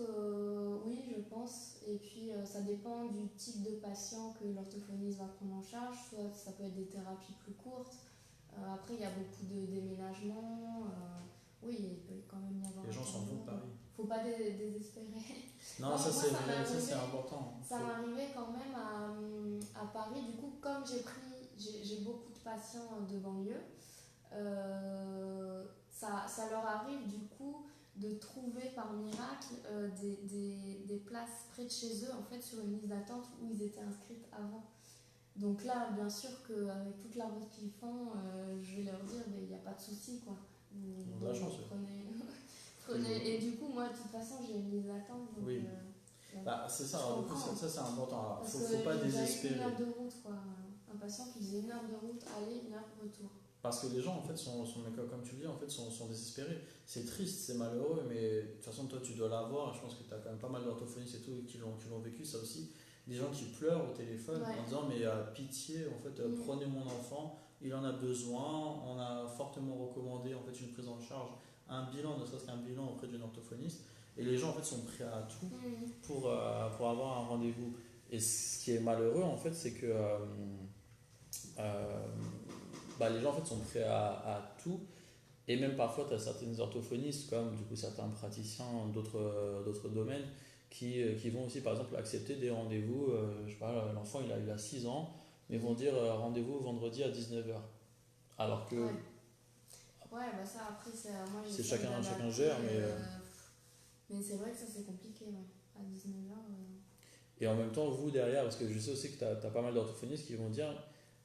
oui, je pense. Et puis ça dépend du type de patient que l'orthophoniste va prendre en charge. Soit ça peut être des thérapies plus courtes. Après, il y a beaucoup de déménagements. Oui, il peut quand même y avoir. Les gens s'en vont de Paris. Faut pas désespérer. Non, ça c'est important. Ça m'arrivait quand même à Paris. Du coup, comme j'ai beaucoup de patients de banlieue, ça leur arrive du coup de trouver par miracle des places près de chez eux, en fait, sur une liste d'attente où ils étaient inscrits avant. Donc là, bien sûr qu'avec toute la route qu'ils font, je vais leur dire, mais il n'y a pas de souci, quoi. On a de la chance. Prenez. Et du coup, moi, de toute façon, j'ai une liste d'attente. Donc, oui. C'est ça, alors, du coup, ça c'est important. Parce faut pas désespérer. Une heure de route, quoi. Un patient qui faisait 1 heure de route, aller, 1 heure retour. Parce que les gens, en fait, comme tu le dis, en fait, sont désespérés. C'est triste, c'est malheureux, mais de toute façon, toi, tu dois l'avoir. Je pense que tu as quand même pas mal d'orthophonistes et tout qui l'ont vécu, ça aussi. Des gens qui pleurent au téléphone en disant, mais pitié, en fait, prenez mon enfant, il en a besoin. On a fortement recommandé, en fait, une prise en charge, un bilan, ne serait-ce qu'un bilan auprès d'une orthophoniste. Et les gens, en fait, sont prêts à tout pour avoir un rendez-vous. Et ce qui est malheureux, en fait, c'est que les gens en fait sont prêts à tout, et même parfois tu as certaines orthophonistes comme du coup certains praticiens d'autres domaines qui vont aussi par exemple accepter des rendez-vous, je sais pas, l'enfant il a 6 ans, mais vont dire rendez-vous vendredi à 19h, alors que ça après moi c'est chacun gère, mais c'est vrai que ça c'est compliqué, à 19h. Et en même temps vous derrière, parce que je sais aussi que tu as pas mal d'orthophonistes qui vont dire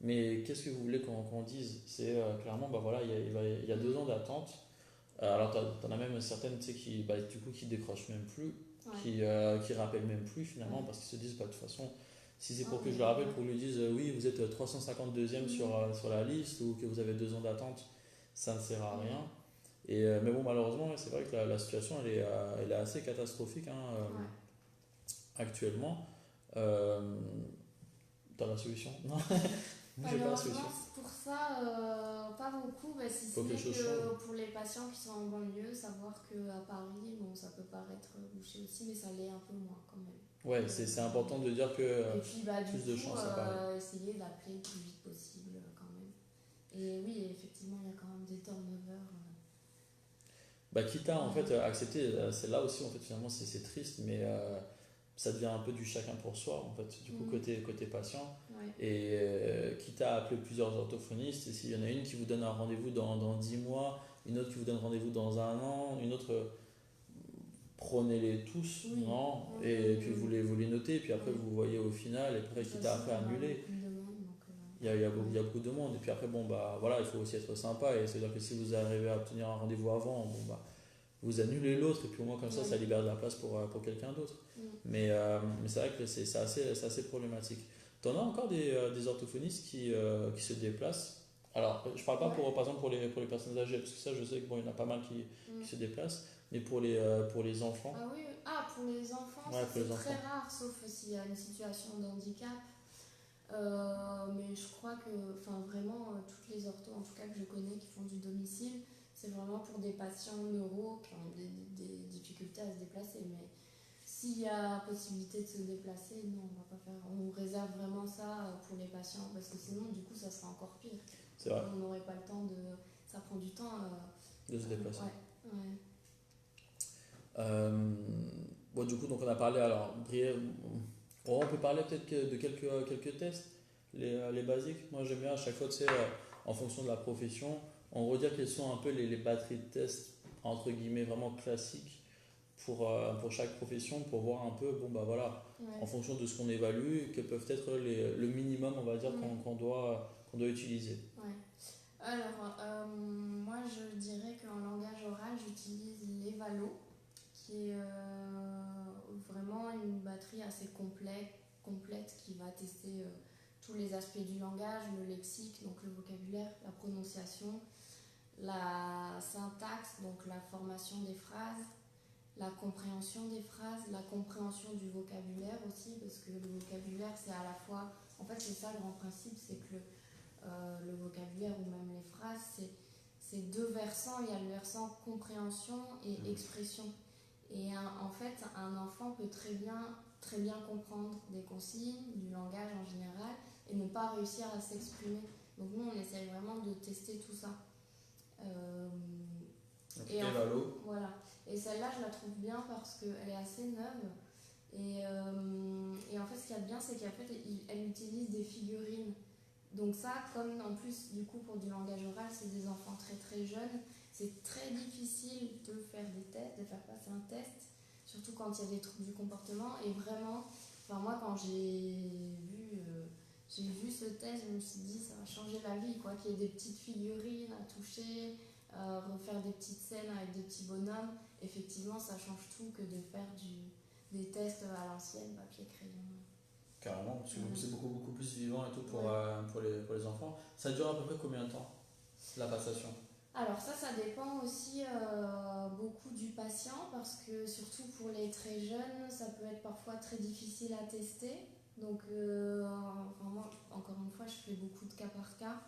mais qu'est-ce que vous voulez qu'on dise? C'est clairement, il y a 2 ans d'attente. Alors, t'en as même certaines qui décrochent même plus, qui rappellent même plus finalement, parce qu'ils se disent, de toute façon, si c'est pour que je le rappelle, pour que lui dise, oui, vous êtes 352e sur la liste, ou que vous avez 2 ans d'attente, ça ne sert à rien. Et, mais bon, malheureusement, c'est vrai que la situation, elle est assez catastrophique actuellement. T'as la solution? Non. J'ai pas la solution. Pour ça, pas beaucoup, si ce n'est que pour les patients qui sont en banlieue, savoir qu'à Paris, ça peut paraître bouché aussi, mais ça l'est un peu moins quand même. Ouais, c'est important de dire que Et puis du plus de coup, chance à Paris. essayer d'appeler le plus vite possible quand même. Et oui, effectivement, il y a quand même des turnovers. Bah, quitte à en Ouais. fait accepter, c'est là aussi en fait finalement c'est triste, mais ça devient un peu du chacun pour soi en fait, du coup côté patient. Ouais. Et quitte à appeler plusieurs orthophonistes, et s'il y en a une qui vous donne un rendez-vous dans 10 mois, une autre qui vous donne rendez-vous dans un an, une autre, prenez-les tous, Oui. non? Oui, Et oui, puis oui. vous les notez, et puis après Oui. vous voyez au final, et De après toute quitte à façon, après il y aura annuler. beaucoup de demandes. Donc, Il y a ouais. beaucoup de monde, et puis après, bon, bah voilà, il faut aussi être sympa, et c'est-à-dire que si vous arrivez à obtenir un rendez-vous avant, bon, bah vous annulez l'autre, et puis au moins comme ça Ouais. libère de la place pour quelqu'un d'autre. Mm. Mais c'est vrai que c'est assez problématique. T'en as encore des orthophonistes qui se déplacent. Alors, je parle pas Ouais. par exemple pour les personnes âgées, parce que ça, je sais que bon, il y en a pas mal Mm. qui se déplacent, mais pour les enfants. Ah oui, ah, pour les enfants, Ouais, ça pour les c'est très enfants. rare, sauf s'il y a une situation de handicap. Mais je crois que, enfin vraiment, toutes les orthos, en tout cas que je connais, qui font du domicile, c'est vraiment pour des patients neuro qui ont des difficultés à se déplacer. Mais s'il y a possibilité de se déplacer, non, on va pas faire. On réserve vraiment ça pour les patients, parce que sinon, du coup, ça sera encore pire. C'est vrai, On n'aurait pas le temps de. Ça prend du temps. de se déplacer. Ouais, ouais. Euh, bon, du coup, donc on a parlé, alors, bon, on peut parler peut-être de quelques tests, les basiques. Moi, j'aime bien à chaque fois, tu sais, en fonction de la profession, on redire quelles sont un peu les batteries de tests, entre guillemets, vraiment classiques pour chaque profession, pour voir un peu, bon, bah voilà, Ouais. en fonction de ce qu'on évalue, que peuvent être le minimum, on va dire, qu'on doit utiliser. Ouais. Alors, moi je dirais qu'en langage oral, j'utilise l'Evalo, qui est vraiment une batterie assez complète qui va tester tous les aspects du langage, le lexique, donc le vocabulaire, la prononciation, la syntaxe, donc la formation des phrases, la compréhension des phrases, la compréhension du vocabulaire aussi, parce que le vocabulaire c'est à la fois, en fait c'est ça le grand principe, c'est que le vocabulaire ou même les phrases, c'est deux versants. Il y a le versant compréhension et expression. Et en fait, un enfant peut très bien comprendre des consignes, du langage en général, et ne pas réussir à s'exprimer. Donc nous, on essaye vraiment de tester tout ça. Et voilà. Et celle-là, je la trouve bien parce qu'elle est assez neuve. Et en fait, ce qu'il y a de bien, c'est qu'en fait, elle utilise des figurines. Donc ça, comme en plus, du coup, pour du langage oral, c'est des enfants très très jeunes, c'est très difficile de faire des tests, de faire passer un test, surtout quand il y a des troubles du comportement. Et vraiment, enfin moi, quand j'ai vu ce test, je me suis dit, ça va changer la vie, quoi, qu'il y ait des petites figurines à toucher, refaire des petites scènes avec des petits bonhommes. Effectivement, ça change tout que de faire des tests à l'ancienne, papier, crayon. Carrément, parce que c'est beaucoup plus vivant et tout Ouais. pour les enfants. Ça dure à peu près combien de temps, la passation? Alors ça dépend aussi beaucoup du patient parce que surtout pour les très jeunes, ça peut être parfois très difficile à tester. Donc enfin, moi, encore une fois, je fais beaucoup de cas par cas.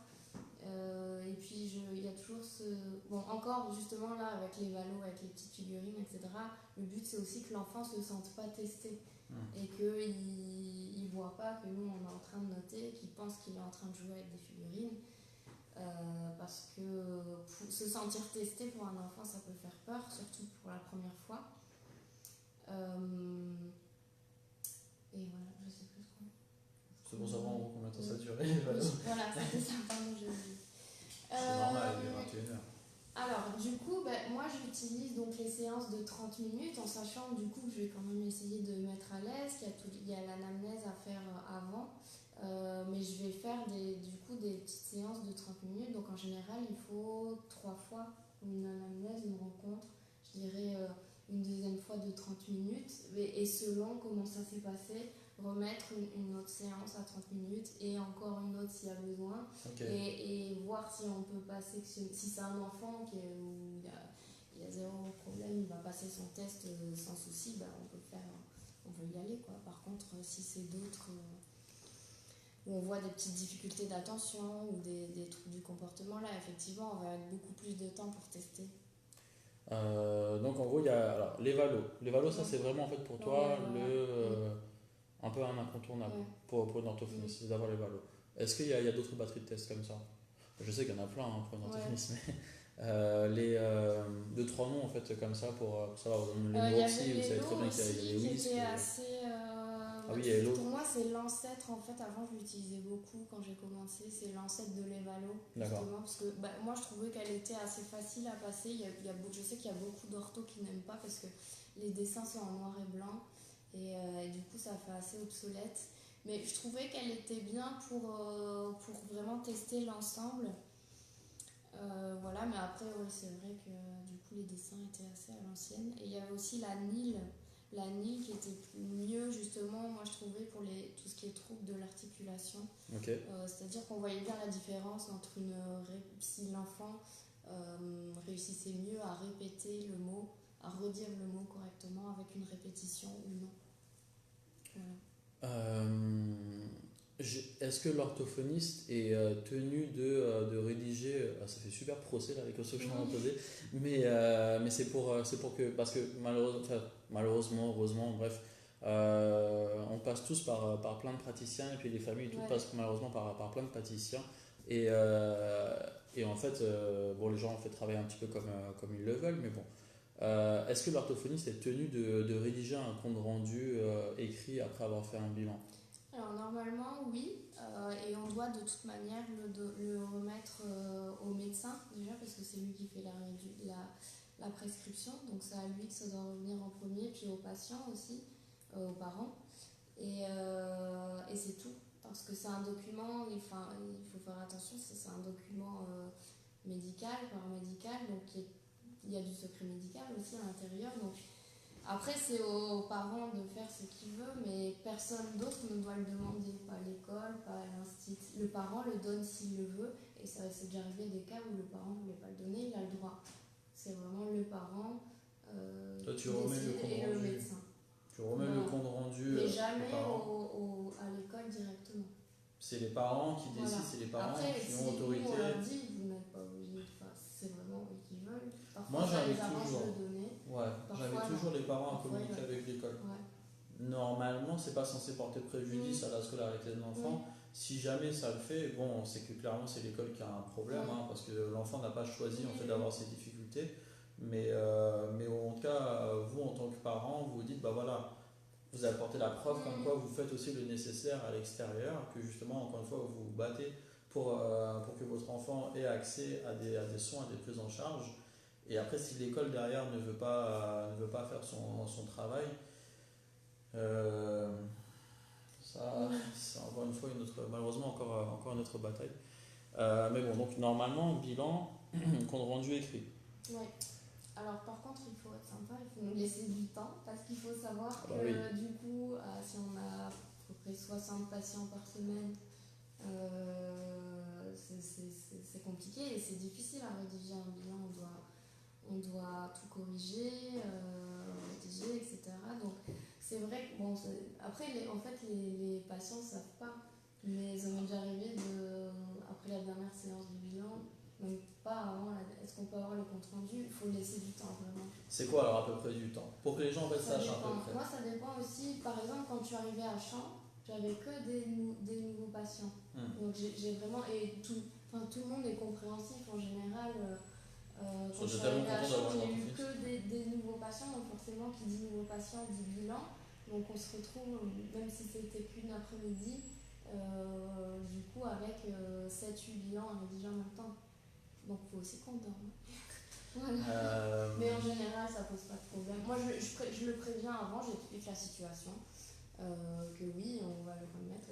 Et puis il y a toujours ce... Bon, encore justement là, avec les valos, avec les petites figurines, etc., le but c'est aussi que l'enfant ne se sente pas testé. Et qu'il ne voit pas que nous on est en train de noter, qu'il pense qu'il est en train de jouer avec des figurines. Parce que se sentir testé pour un enfant, ça peut faire peur, surtout pour la première fois. Et voilà, je sais plus trop. C'est pour savoir en gros combien de temps ça a duré. Oui, voilà, c'était ça, pardon, j'ai oublié. C'est normal, il est 21h. Alors, du coup, moi j'utilise donc les séances de 30 minutes en sachant du coup que je vais quand même essayer de mettre à l'aise, qu'il y a l'anamnèse à faire avant. Mais je vais faire du coup des petites séances de 30 minutes. Donc en général, il faut 3 fois une anamnèse, une rencontre. Je dirais une deuxième fois de 30 minutes. Et selon comment ça s'est passé, remettre une autre séance à 30 minutes et encore une autre s'il y a besoin. Et voir si on peut passer, si c'est un enfant où il y a zéro problème, il va passer son test sans souci, on peut y aller, quoi. Par contre, si c'est d'autres où on voit des petites difficultés d'attention ou des troubles du comportement, là effectivement on va mettre beaucoup plus de temps pour tester. Donc en gros, il y a alors, les valos. Les valos, ça c'est vraiment en fait pour toi peu un incontournable Ouais. pour une orthophoniste, c'est d'avoir les valos. Est-ce qu'il y a d'autres batteries de tests comme ça? Je sais qu'il y en a plein hein, pour une Ouais. orthophoniste, mais deux, trois noms en fait comme ça pour savoir. Le Il y Neuroxy, avait vous savez très l'Elo bien qu'il y a aussi les qui Whisk. était assez. Ah oui, il y a Pour Hello. moi, c'est l'ancêtre en fait. Avant, je l'utilisais beaucoup quand j'ai commencé. C'est l'ancêtre de l'Evalo, D'accord. justement. Parce que moi, je trouvais qu'elle était assez facile à passer. Je sais qu'il y a beaucoup d'orthos qui n'aiment pas parce que les dessins sont en noir et blanc. Et du coup, ça fait assez obsolète. Mais je trouvais qu'elle était bien pour vraiment tester l'ensemble. Voilà, mais après, oui, c'est vrai que du coup, les dessins étaient assez à l'ancienne. Et il y avait aussi la Nil qui était mieux, justement, moi je trouvais, pour tout ce qui est troubles de l'articulation. Ok. C'est-à-dire qu'on voyait bien la différence entre si l'enfant réussissait mieux à répéter le mot, à redire le mot correctement avec une répétition ou non. Voilà. Est-ce que l'orthophoniste est tenu de rédiger, ça fait super procès là, les questions que je suis en train de poser, mais c'est pour que, parce que malheureusement, heureusement, bref, on passe tous par plein de praticiens et puis les familles tout Ouais. passent malheureusement par plein de praticiens et en fait, bon, les gens en fait travaillent un petit peu comme ils le veulent, mais bon. Est-ce que l'orthophoniste est tenu de rédiger un compte rendu écrit après avoir fait un bilan? Alors normalement oui, et on doit de toute manière le remettre au médecin déjà parce que c'est lui qui fait la prescription, donc c'est à lui que ça doit revenir en premier, puis aux patients aussi, aux parents, et c'est tout, parce que c'est un document, il faut faire attention, c'est un document médical, paramédical, donc il y a du secret médical aussi à l'intérieur, donc après, c'est aux parents de faire ce qu'ils veulent, mais personne d'autre ne doit le demander. Pas l'école, pas l'institut. Le parent le donne s'il le veut, et ça c'est déjà arrivé des cas où le parent ne voulait pas le donner, il a le droit. C'est vraiment le parent Toi, qui décide et le médecin. Tu remets le compte rendu Mais aux jamais parents. à l'école directement. C'est les parents qui décident, Voilà. c'est les parents Après, qui si ont autorité. nous on leur dit, vous n'êtes pas obligé de faire, c'est vraiment eux qui veulent. Parfois, Moi, ça les j'invite arrange toujours. de donner. Ouais, j'invite Parfois, toujours les parents à Parfois, communiquer avec l'école. Ouais. Normalement, c'est pas censé porter préjudice à la scolarité de l'enfant. Si jamais ça le fait, bon, c'est que clairement c'est l'école qui a un problème, hein, parce que l'enfant n'a pas choisi en fait d'avoir ces difficultés. Mais en tout cas, vous en tant que parent, vous vous dites, bah voilà, vous apportez la preuve comme quoi vous faites aussi le nécessaire à l'extérieur, que justement, encore une fois, vous vous battez pour que votre enfant ait accès à des soins, à des prises en charge. Et après, si l'école derrière ne veut pas faire son travail, ça, c'est encore une fois malheureusement encore une autre bataille. Mais bon, donc normalement, bilan, compte rendu écrit. Ouais. Alors par contre, il faut être sympa, il faut nous laisser du temps parce qu'il faut savoir que oui. du coup, si on a à peu près 60 patients par semaine, c'est compliqué et c'est difficile à rédiger un bilan. On doit tout corriger, rédiger, etc. Donc c'est vrai que bon, après en fait les patients ne savent pas, mais ça m'est déjà arrivé après la dernière séance du bilan. Donc pas avant, est-ce qu'on peut avoir le compte rendu? Il faut laisser du temps vraiment. C'est quoi alors à peu près du temps? Pour que les gens en fait sachent à peu près. Moi ça dépend aussi, par exemple quand je suis arrivée à Champs, j'avais que des nouveaux patients. Donc j'ai vraiment, et tout le monde est compréhensif en général. Quand je suis arrivée à Champs, j'ai eu que des nouveaux patients, donc forcément qui dit nouveau patient dit bilan. Donc on se retrouve, même si c'était qu'une après-midi, du coup avec 7-8 bilans à rédiger en même temps. Donc il faut aussi qu'on dorme. Voilà. Mais en général, ça pose pas de problème. Moi, je le préviens avant, j'explique la situation, que oui, on va le remettre.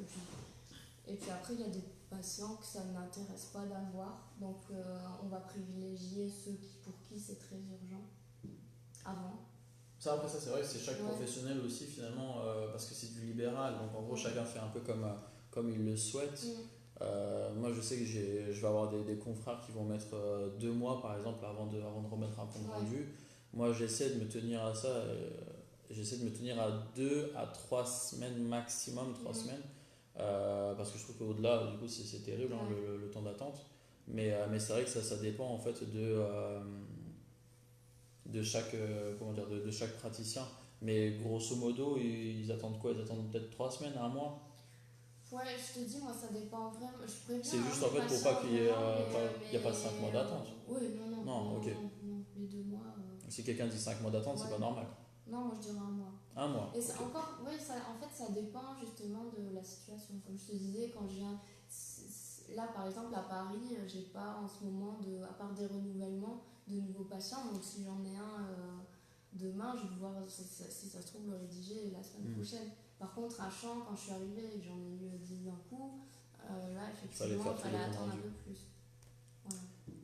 Et puis après, il y a des patients que ça n'intéresse pas d'avoir. Donc on va privilégier ceux pour qui c'est très urgent avant. Ça, après, ça, c'est vrai que c'est chaque professionnel aussi, finalement, parce que c'est du libéral. Donc en gros, chacun fait un peu comme il le souhaite. Moi, je sais que je vais avoir des confrères qui vont mettre 2 mois, par exemple, avant de remettre un compte rendu. Moi, j'essaie de me tenir à ça. J'essaie de me tenir à 2 à 3 semaines maximum, 3 semaines. Parce que je trouve qu'au-delà, du coup, c'est terrible, hein, le temps d'attente. Mais c'est vrai que ça dépend, en fait, de chaque praticien. Mais grosso modo, ils attendent quoi? Ils attendent peut-être 3 semaines, un mois? Ouais, je te dis, moi ça dépend vraiment. Je préviens C'est hein, juste en mes fait pour pas patients qu'il y ait, vraiment, il y a pas 5 mois d'attente. oui, non, non, non, Non, non, ok. non, non, les 2 mois. Si quelqu'un dit 5 mois d'attente, c'est pas Ouais, normal. non, moi je dirais un mois. Un mois, Et ok. encore, oui, ça, en fait, ça dépend justement de la situation. Comme je te disais, quand je viens. Là, par exemple, à Paris, j'ai pas en ce moment, à part des renouvellements, de nouveaux patients. Donc, si j'en ai un demain, je vais voir si ça se trouve le rédiger la semaine prochaine. Par contre, à Champs, quand je suis arrivée et que j'en ai eu 10 d'un coup, là, Il fallait effectivement, faire il tous fallait les comptes attendre un rendus. peu plus.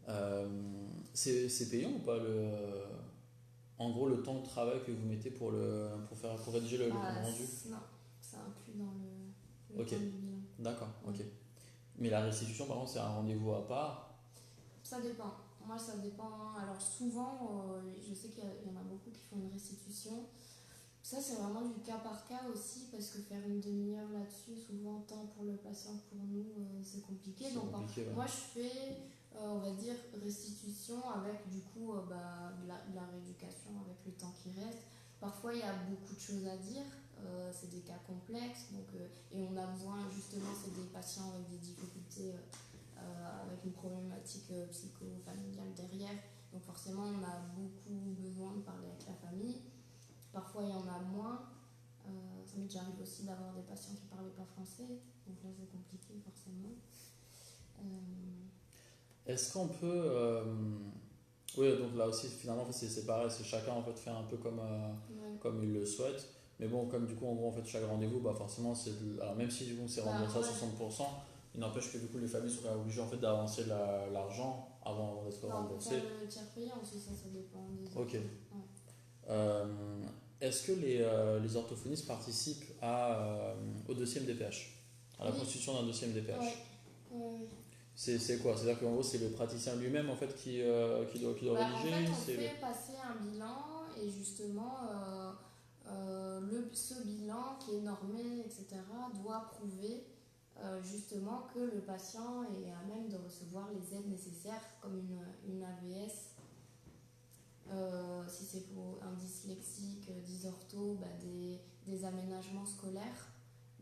Voilà. C'est payant ou pas en gros le temps de travail que vous mettez pour rédiger le compte rendu? Non, c'est inclus dans le Ok, temps du bilan. d'accord, Ouais. ok. Mais la restitution, par contre, c'est un rendez-vous à part. Ça dépend. Moi, ça dépend. Alors, souvent, je sais qu'il y en a beaucoup qui font une restitution. Ça, c'est vraiment du cas par cas aussi, parce que faire une demi-heure là-dessus, souvent, tant pour le patient que pour nous, c'est compliqué. C'est Donc, compliqué, ouais. moi, je fais, on va dire, restitution avec, du coup, de la rééducation avec le temps qui reste. Parfois, il y a beaucoup de choses à dire. C'est des cas complexes. Donc, et on a besoin, justement, c'est des patients avec des difficultés, avec une problématique psycho-familiale derrière. Donc, forcément, on a beaucoup besoin de parler avec la famille. Parfois, il y en a moins. Ça m'est déjà arrivé aussi d'avoir des patients qui ne parlaient pas français. Donc là, c'est compliqué, forcément. Est-ce qu'on peut. Oui, donc là aussi, finalement, en fait, c'est pareil, c'est chacun en fait, fait un peu Ouais. comme il le souhaite. Mais bon, comme du coup, en gros, en fait, chaque rendez-vous, bah, forcément, alors, même si du coup, c'est remboursé à Ouais. 60%, il n'empêche que du coup, les familles sont quand même obligées en fait, d'avancer l'argent avant d'être Non, on peut remboursé. faire le tiers payant aussi, ça dépend des autres. Ok. Ouais. Euh, Est-ce que les orthophonistes participent au dossier MDPH, à la Oui. constitution d'un dossier MDPH? Ouais. C'est quoi? C'est-à-dire qu'en gros, c'est le praticien lui-même en fait, qui doit En rédiger? fait, on C'est fait passer un bilan et justement, ce bilan qui est normé, etc., doit prouver justement que le patient est à même de recevoir les aides nécessaires comme une AVS. Si c'est pour un dyslexique, dysortho, des aménagements scolaires.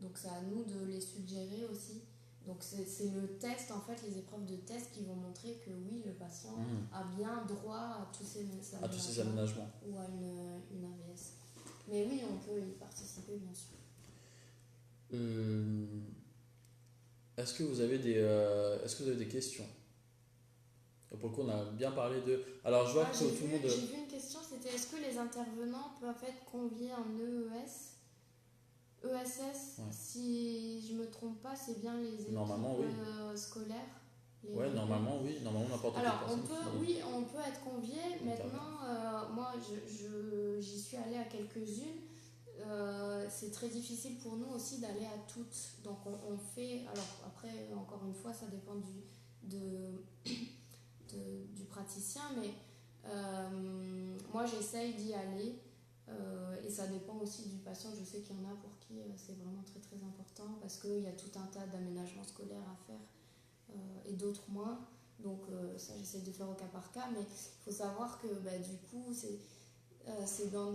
Donc c'est à nous de les suggérer aussi. Donc c'est le test, en fait, les épreuves de test qui vont montrer que oui, le patient a bien droit à tous ces aménagements. Ou à une AVS. Mais oui, on peut y participer, bien sûr. Est-ce que vous avez des questions? Pour le coup, on a bien parlé de. Alors, je vois que tout le monde. J'ai vu une question, c'était est-ce que les intervenants peuvent être conviés en EES ESS, Ouais. si je me trompe pas, c'est bien les équipes Normalement, oui. Scolaires. Ouais, normalement, oui. Normalement, n'importe quelle Alors, personne. oui, on peut être convié. Maintenant, moi, j'y suis allée à quelques-unes. C'est très difficile pour nous aussi d'aller à toutes. Donc, on fait. Alors, après, encore une fois, ça dépend du praticien, mais moi, j'essaye d'y aller. Et ça dépend aussi du patient. Je sais qu'il y en a pour qui c'est vraiment très très important parce qu'il y a tout un tas d'aménagements scolaires à faire et d'autres moins. Donc ça, j'essaie de faire au cas par cas. Mais il faut savoir que du coup, c'est dans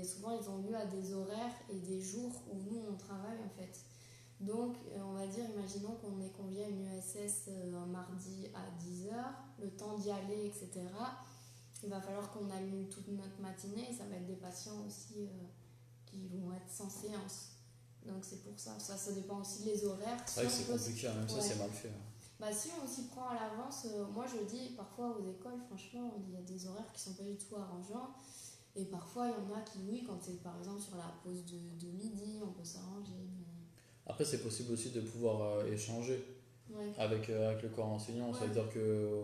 souvent, ils ont lieu à des horaires et des jours où nous, on travaille en fait. Donc, on va dire, imaginons qu'on est convié à une ESS un mardi à 10h, le temps d'y aller, etc. Il va falloir qu'on annule toute notre matinée et ça va être des patients aussi qui vont être sans séance. Donc c'est pour ça. Ça dépend aussi des horaires. C'est vrai que c'est compliqué, même ça c'est mal fait. Si on s'y prend à l'avance, moi je dis parfois aux écoles, franchement, il y a des horaires qui sont pas du tout arrangeants. Et parfois il y en a qui, oui, quand c'est par exemple sur la pause de midi, on peut s'arranger. Mais... Après, c'est possible aussi de pouvoir échanger avec le corps enseignant. Ça veut dire que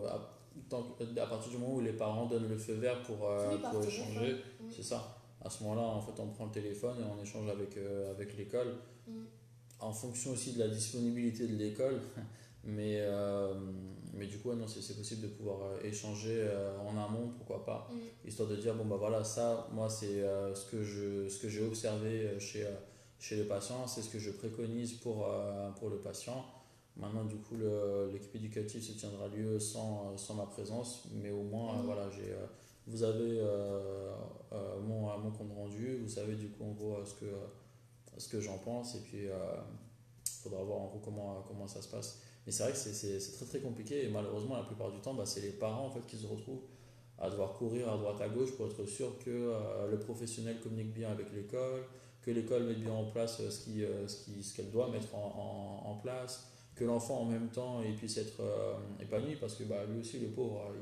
à partir du moment où les parents donnent le feu vert pour échanger, c'est ça. À ce moment-là, en fait, on prend le téléphone et on échange avec l'école, en fonction aussi de la disponibilité de l'école. Mais du coup, non, c'est possible de pouvoir échanger en amont, pourquoi pas, histoire de dire, bon, bah voilà, ça, moi, c'est ce que j'ai observé chez le patient, c'est ce que je préconise pour le patient. Maintenant, du coup, l'équipe éducative se tiendra lieu sans ma présence, mais au moins, voilà, vous avez mon compte rendu, vous savez du coup en gros ce que j'en pense, et puis il faudra voir en gros comment ça se passe. Mais c'est vrai que c'est très très compliqué, et malheureusement la plupart du temps bah, c'est les parents en fait qui se retrouvent à devoir courir à droite à gauche pour être sûr que le professionnel communique bien avec l'école, que l'école mette bien en place ce qu'elle doit mettre en place, que l'enfant en même temps il puisse être épanoui, parce que bah, lui aussi le pauvre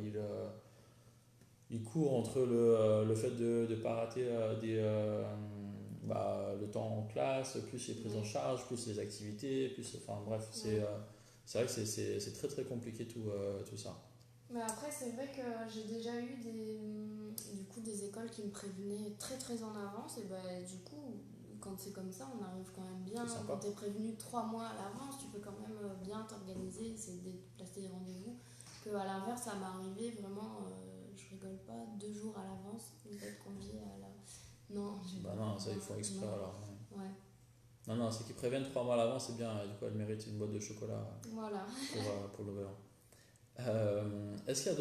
il court entre le fait de ne pas rater le temps en classe, plus les prises en charge, plus les activités, plus, enfin bref, c'est vrai que c'est très très compliqué tout ça. Mais après, c'est vrai que j'ai déjà eu des écoles qui me prévenaient très très en avance. Et bah, du coup, quand c'est comme ça, on arrive quand même bien. Quand tu es prévenu 3 mois à l'avance, tu peux quand même bien t'organiser, essayer de placer des rendez-vous. Que à l'inverse, ça m'est arrivé vraiment, je rigole pas, 2 jours à l'avance, vous êtes conviés à la. Non, j'ai Bah pas non, ça fait ils font exprès non. alors. Ouais, Non, non, c'est qu'ils préviennent 3 mois à l'avance, c'est bien, du coup elle mérite une boîte de chocolat voilà. pour le nouvel an. Est-ce qu'il y a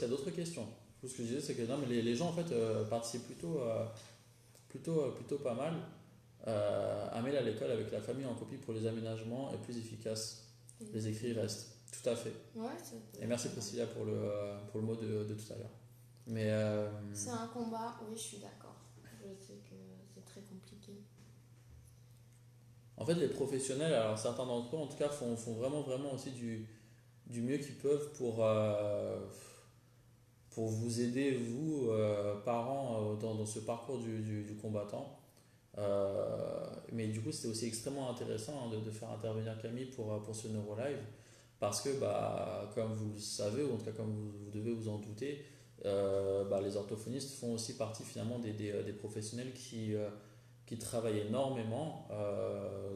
d'autres questions? Tout ce que je disais, c'est que non, mais les gens en fait participent plutôt pas mal. Un mail à l'école avec la famille en copie pour les aménagements est plus efficace. Les écrits restent. Tout à fait. Ouais, Et merci Priscilla pour le mot de tout à l'heure. Mais c'est un combat, oui, je suis d'accord. Je sais que c'est très compliqué. en fait, les professionnels, alors certains d'entre eux en tout cas, font vraiment, vraiment aussi du mieux qu'ils peuvent pour vous aider, vous, parents, dans ce parcours du combattant. Mais du coup, c'était aussi extrêmement intéressant de faire intervenir Camille pour ce NeuroLive, parce que, bah, comme vous le savez, ou en tout cas comme vous devez vous en douter, bah, les orthophonistes font aussi partie finalement des professionnels qui travaillent énormément,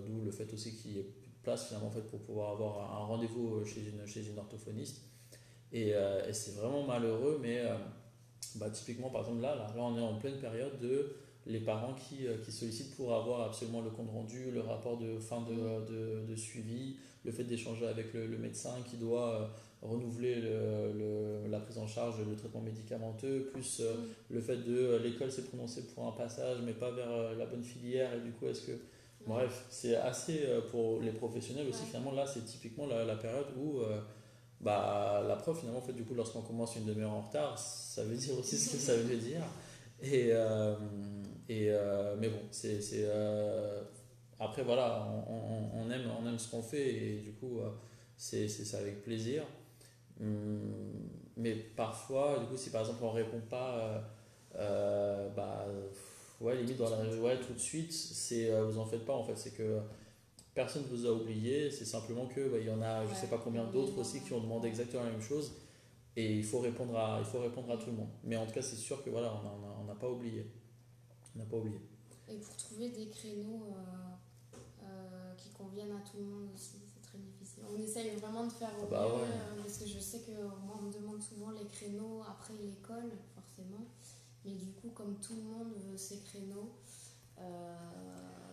d'où le fait aussi qu'il y ait place finalement en fait, pour pouvoir avoir un rendez-vous chez une orthophoniste. Et c'est vraiment malheureux, mais typiquement, par exemple, là, on est en pleine période de les parents qui sollicitent pour avoir absolument le compte rendu, le rapport de fin de suivi, le fait d'échanger avec le médecin qui doit renouveler la prise en charge, le traitement médicamenteux, plus le fait de l'école s'est prononcée pour un passage, mais pas vers la bonne filière, et du coup, est-ce que. Bref, c'est assez pour les professionnels aussi, finalement, là, c'est typiquement la période où. Bah, la preuve, finalement, en fait, du coup, lorsqu'on commence une demi-heure en retard, ça veut dire aussi ce que ça veut dire. Et, mais bon, après, voilà, on aime ce qu'on fait, et du coup, c'est avec plaisir. Mais parfois, du coup, si par exemple on répond pas, ouais, limite ouais, tout de suite, vous en faites pas en fait, c'est que personne ne vous a oublié, c'est simplement que il y en a je sais pas combien d'autres aussi qui ont demandé exactement la même chose, et il faut répondre à tout le monde. Mais en tout cas, c'est sûr que voilà, on n'a pas oublié. On n'a pas oublié. Et pour trouver des créneaux qui conviennent à tout le monde aussi, c'est très difficile. On essaye vraiment de faire au mieux, Ouais. parce que je sais que moi, on me demande souvent les créneaux après l'école, forcément. Mais du coup, comme tout le monde veut ces créneaux,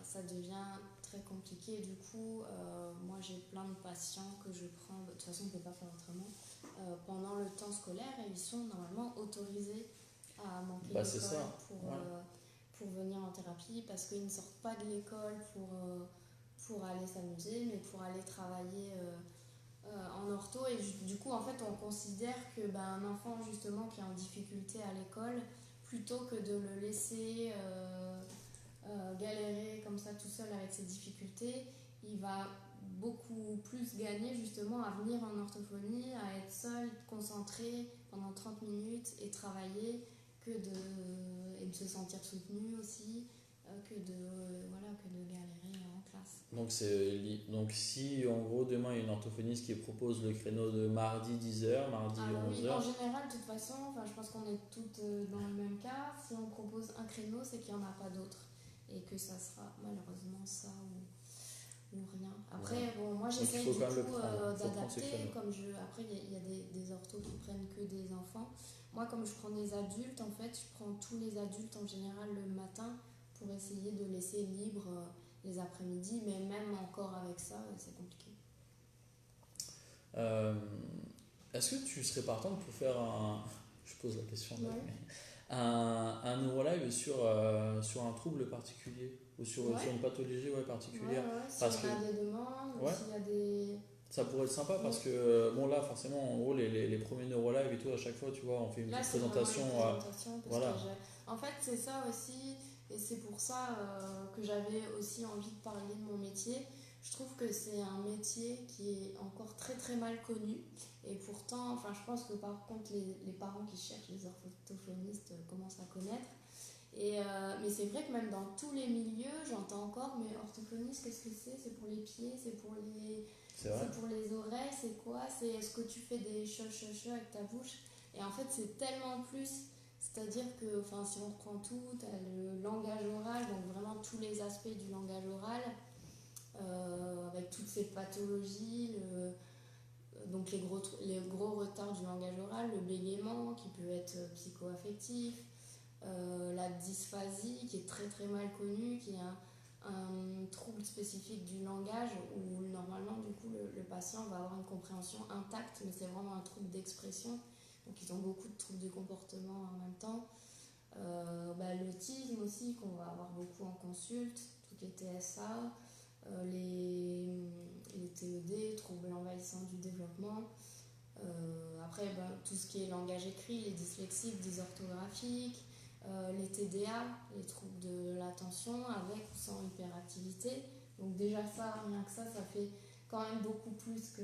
ça devient très compliqué. Du coup, moi, j'ai plein de patients que je prends, de toute façon, on ne peut pas faire autrement, pendant le temps scolaire, et ils sont normalement autorisés à manquer l'école pour venir en thérapie, parce qu'ils ne sortent pas de l'école pour aller s'amuser, mais pour aller travailler en ortho. Et du coup, en fait, on considère que un enfant justement qui est en difficulté à l'école, plutôt que de le laisser galérer comme ça tout seul avec ses difficultés, il va beaucoup plus gagner justement à venir en orthophonie, à être seul, concentré pendant 30 minutes et travailler, et de se sentir soutenu aussi, que de galérer en classe. Donc si en gros demain il y a une orthophoniste qui propose le créneau de mardi 10h, mardi 11h. Oui, en général, de toute façon, je pense qu'on est toutes dans le même cas. Si on propose un créneau, c'est qu'il n'y en a pas d'autre. Et que ça sera malheureusement ça ou rien. Après, bon, moi j'essaye du coup d'adapter. Après, il y a des orthos qui prennent que des enfants. Moi, comme je prends des adultes, en fait, je prends tous les adultes en général le matin pour essayer de laisser libre les après-midi. Mais même encore avec ça, c'est compliqué. Est-ce que tu serais partante pour faire je pose la question. Ouais. Un neurolive sur un trouble particulier ou sur une pathologie particulière. S'il y a des demandes, ou s'il y a des... Ça pourrait être sympa parce que, bon là forcément, en gros, les premiers neurolives et tout, à chaque fois, tu vois, on fait une petite présentation. Voilà. En fait, c'est ça aussi, et c'est pour ça que j'avais aussi envie de parler de mon métier. Je trouve que c'est un métier qui est encore très très mal connu, et pourtant, je pense que par contre, les parents qui cherchent les orthophonistes commencent à connaître. Mais c'est vrai que même dans tous les milieux, j'entends encore, mais orthophoniste, qu'est-ce que c'est? C'est pour les pieds, c'est pour les oreilles, c'est quoi? Est-ce que tu fais des che avec ta bouche? Et en fait, c'est tellement plus. C'est-à-dire que si on reprend tout, tu as le langage oral, donc vraiment tous les aspects du langage oral, avec toutes ces pathologies, donc les gros retards du langage oral, le bégaiement qui peut être psychoaffectif, la dysphasie qui est très très mal connue, qui est un trouble spécifique du langage où normalement du coup le patient va avoir une compréhension intacte, mais c'est vraiment un trouble d'expression. Donc ils ont beaucoup de troubles du comportement en même temps. L'autisme aussi qu'on va avoir beaucoup en consulte, toutes les TSA, les TED, troubles envahissants du développement. Après tout ce qui est langage écrit, les dyslexiques, dysorthographiques, les TDA, les troubles de l'attention avec ou sans hyperactivité. Donc déjà ça, rien que ça fait quand même beaucoup plus que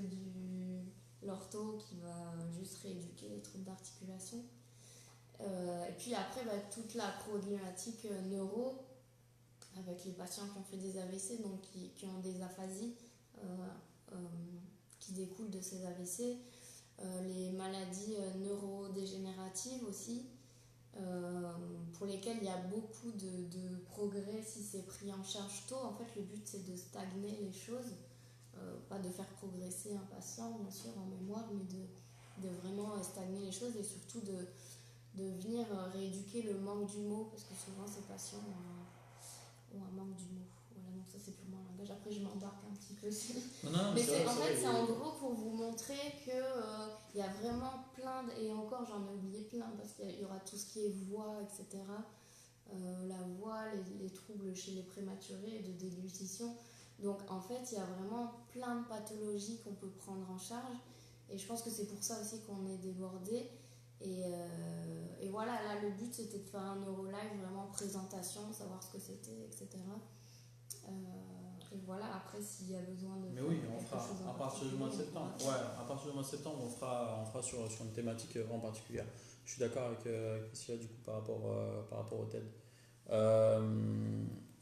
l'ortho qui va juste rééduquer les troubles d'articulation. Et puis après, toute la problématique neuro avec les patients qui ont fait des AVC, donc qui ont des aphasies qui découlent de ces AVC, les maladies neurodégénératives aussi, pour lesquelles il y a beaucoup de progrès si c'est pris en charge tôt. En fait, le but c'est de stagner les choses, pas de faire progresser un patient bien sûr en mémoire, mais de vraiment stagner les choses et surtout de venir rééduquer le manque du mot, parce que souvent ces patients ont un manque du mot. Voilà, donc ça c'est purement un langage. Après je m'embarque un petit peu aussi. Non, mais c'est en gros pour vous montrer que y a vraiment plein et encore j'en ai oublié plein parce qu'il y aura tout ce qui est voix, etc. La voix, les troubles chez les prématurés de déglutition. Donc en fait il y a vraiment plein de pathologies qu'on peut prendre en charge, et je pense que c'est pour ça aussi qu'on est débordé. Et voilà, là le but c'était de faire un neurolive vraiment présentation, savoir ce que c'était, etc. Et voilà, après s'il y a besoin de. Mais oui, on fera à partir du mois de septembre. À partir du mois de septembre, on fera sur une thématique en particulier. Je suis d'accord avec Priscilla du coup par rapport au TED.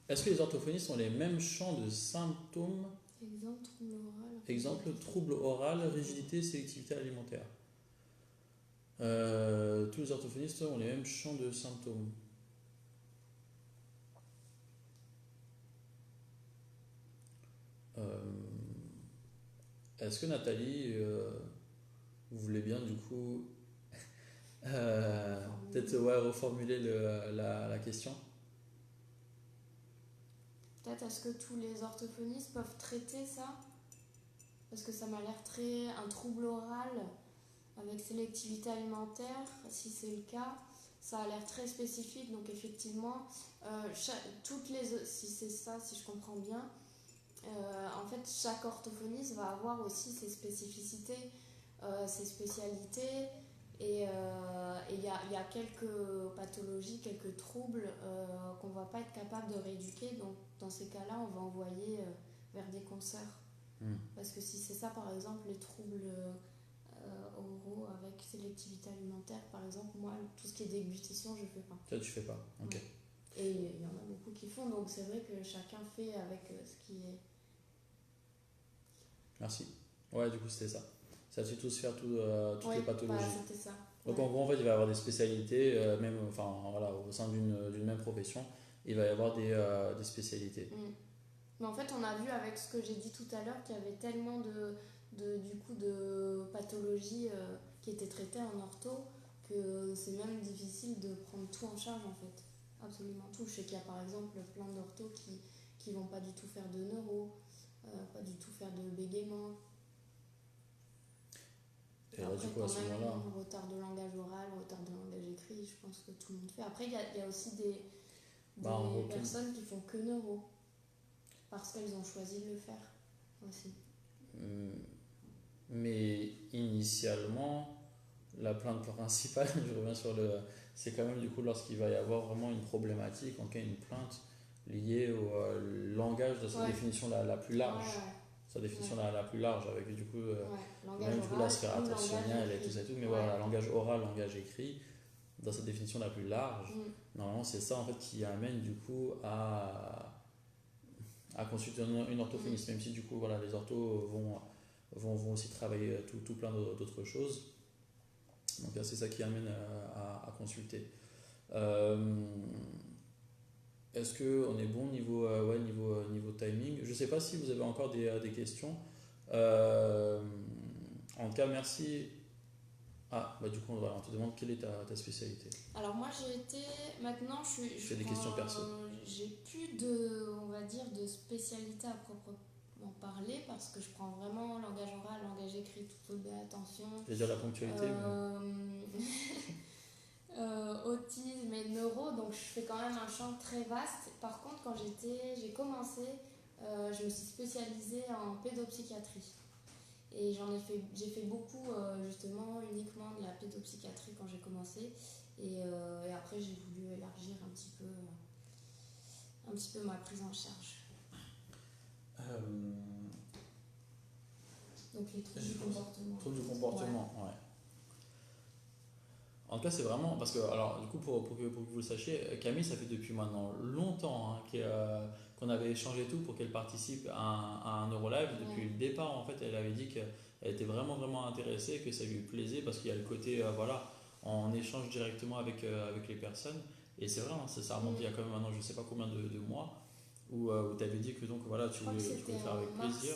Est-ce que les orthophonistes ont les mêmes champs de symptômes? Exemple, trouble oral, rigidité, sélectivité alimentaire. Tous les orthophonistes ont les mêmes champs de symptômes. Est-ce que Nathalie, vous voulez bien du coup peut-être reformuler la question? Peut-être, est-ce que tous les orthophonistes peuvent traiter ça? Parce que ça m'a l'air très un trouble oral avec sélectivité alimentaire, si c'est le cas, ça a l'air très spécifique. Donc effectivement, si c'est ça, si je comprends bien, en fait chaque orthophoniste va avoir aussi ses spécificités, ses spécialités, et il y a quelques pathologies, quelques troubles qu'on ne va pas être capable de rééduquer. Donc dans ces cas-là, on va envoyer vers des consoeurs. Parce que si c'est ça, par exemple, les troubles oraux avec sélectivité alimentaire, par exemple, moi, tout ce qui est déglutition, je ne fais pas. Toi, tu fais pas, ok. Ouais. Et il y en a beaucoup qui font, donc c'est vrai que chacun fait avec ce qui est. Merci. Ouais, du coup, c'était ça. Ça fait tous faire toutes les pathologies. C'était ça. Donc en gros, en fait, il va y avoir des spécialités, même, au sein d'une même profession, il va y avoir des spécialités. Mais en fait, on a vu avec ce que j'ai dit tout à l'heure qu'il y avait tellement de pathologies qui étaient traitées en ortho que c'est même difficile de prendre tout en charge en fait. Absolument tout. Je sais qu'il y a par exemple plein d'orthos qui vont pas du tout faire de neuro, pas du tout faire de bégaiement. Et là, après, du coup, à ce moment-là, retard de langage oral, retard de je pense que tout le monde fait. Après, il y a aussi des personnes qui font que neuro parce qu'elles ont choisi de le faire aussi. Mais initialement, la plainte principale, je reviens sur c'est quand même du coup lorsqu'il va y avoir vraiment une problématique, en cas une plainte liée au langage de sa définition la plus large. Sa définition la plus large, avec du coup, même du coup la sphère attentionnelle et tout ça et tout, mais voilà, langage oral, langage écrit, dans sa définition la plus large, normalement c'est ça en fait qui amène du coup à consulter une orthophoniste, même si du coup voilà, les orthos vont aussi travailler tout plein d'autres choses. Donc c'est ça qui amène à consulter. Est-ce qu'on est bon niveau timing? Je ne sais pas si vous avez encore des questions. En tout cas, merci. Ah, bah du coup, on te demande quelle est ta spécialité. Alors moi, maintenant, je fais des questions perso. J'ai plus on va dire, de spécialité à proprement parler parce que je prends vraiment langage oral, langage écrit, toute l'attention. Déjà la ponctualité. Autisme et neuro, donc je fais quand même un champ très vaste. Par contre, quand j'ai commencé, je me suis spécialisée en pédopsychiatrie. Et j'ai fait beaucoup justement uniquement de la pédopsychiatrie quand j'ai commencé. Et après, j'ai voulu élargir un petit peu ma prise en charge. Donc les troubles du comportement. Troubles du comportement, ouais. En tout cas, c'est vraiment parce que, alors, du coup, pour que vous le sachiez, Camille, ça fait depuis maintenant longtemps qu'on avait échangé tout pour qu'elle participe à un Eurolive. Depuis le départ, en fait, elle avait dit qu'elle était vraiment intéressée, que ça lui plaisait parce qu'il y a le côté, voilà, on échange directement avec les personnes. Et c'est vrai, ça remonte il y a quand même maintenant, je ne sais pas combien de mois, où tu avais dit que donc, voilà, tu voulais le faire avec plaisir.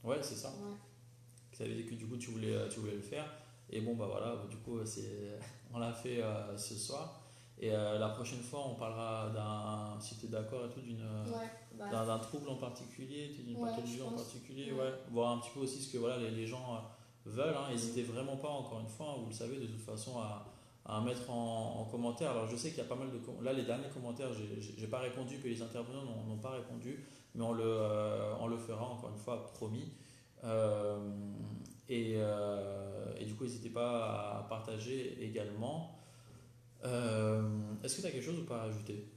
Ouais, c'est ça. Ouais. Tu avais dit que du coup, tu voulais le faire. Et bon, bah voilà, du coup, on l'a fait ce soir. Et la prochaine fois, on parlera si tu es d'accord et tout, d'un trouble en particulier, d'une pathologie en particulier. Voir un petit peu aussi ce que voilà, les gens veulent. N'hésitez vraiment pas, encore une fois, vous le savez, de toute façon, à mettre en commentaire. Alors, je sais qu'il y a pas mal de. Là, les derniers commentaires, j'ai pas répondu, puis les intervenants n'ont pas répondu. Mais on le fera, encore une fois, promis. Et du coup, n'hésitez pas à partager également. Est-ce que tu as quelque chose ou pas à ajouter?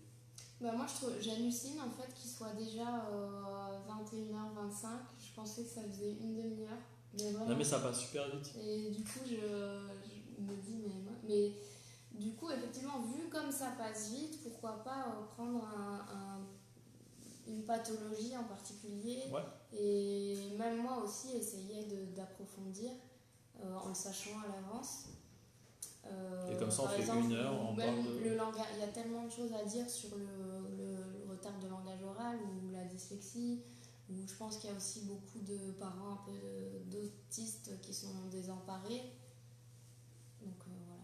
Moi, j'hallucine en fait qu'il soit déjà 21h25. Je pensais que ça faisait une demi-heure. Non, mais ça passe super vite. Et du coup, je me dis, mais du coup, effectivement, vu comme ça passe vite, pourquoi pas prendre une pathologie en particulier et même moi aussi essayer d'approfondir en le sachant à l'avance. Et comme ça, on fait exemple, 1 heure, on parle de... le langage, il y a tellement de choses à dire sur le retard de langage oral ou la dyslexie, où je pense qu'il y a aussi beaucoup de parents un peu d'autistes qui sont désemparés. Donc voilà.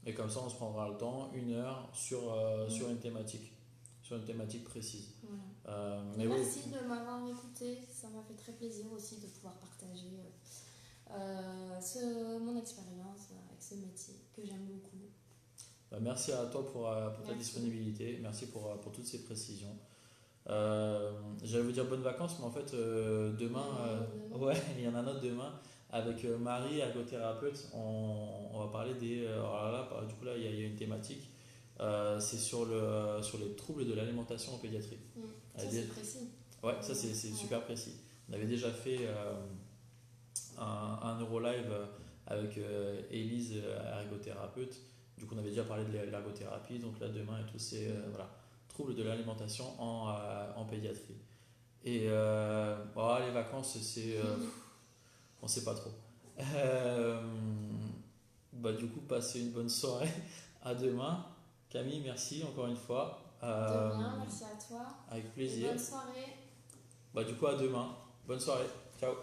Et comme ça, on se prendra le temps, 1 heure, sur une thématique précise. Voilà. Merci de m'avoir écouté, ça m'a fait très plaisir aussi de pouvoir partager mon expérience avec ce métier que j'aime beaucoup. Merci à toi pour ta disponibilité, merci pour toutes ces précisions. J'allais vous dire bonnes vacances, mais en fait demain, il y en a un autre demain avec Marie, ergothérapeute. On va parler des... du coup là il y a une thématique, c'est sur les troubles de l'alimentation en pédiatrie. Ça c'est précis. Ouais, ça c'est super précis. On avait déjà fait un Eurolive avec Élise, ergothérapeute. Du coup, on avait déjà parlé de l'ergothérapie. Donc là, demain et tout, c'est troubles de l'alimentation en pédiatrie. Et les vacances, on ne sait pas trop. Du coup, passez une bonne soirée. À demain. Camille, merci encore une fois. De rien, merci à toi. Avec plaisir. Et bonne soirée. Du coup, à demain. Bonne soirée. Ciao.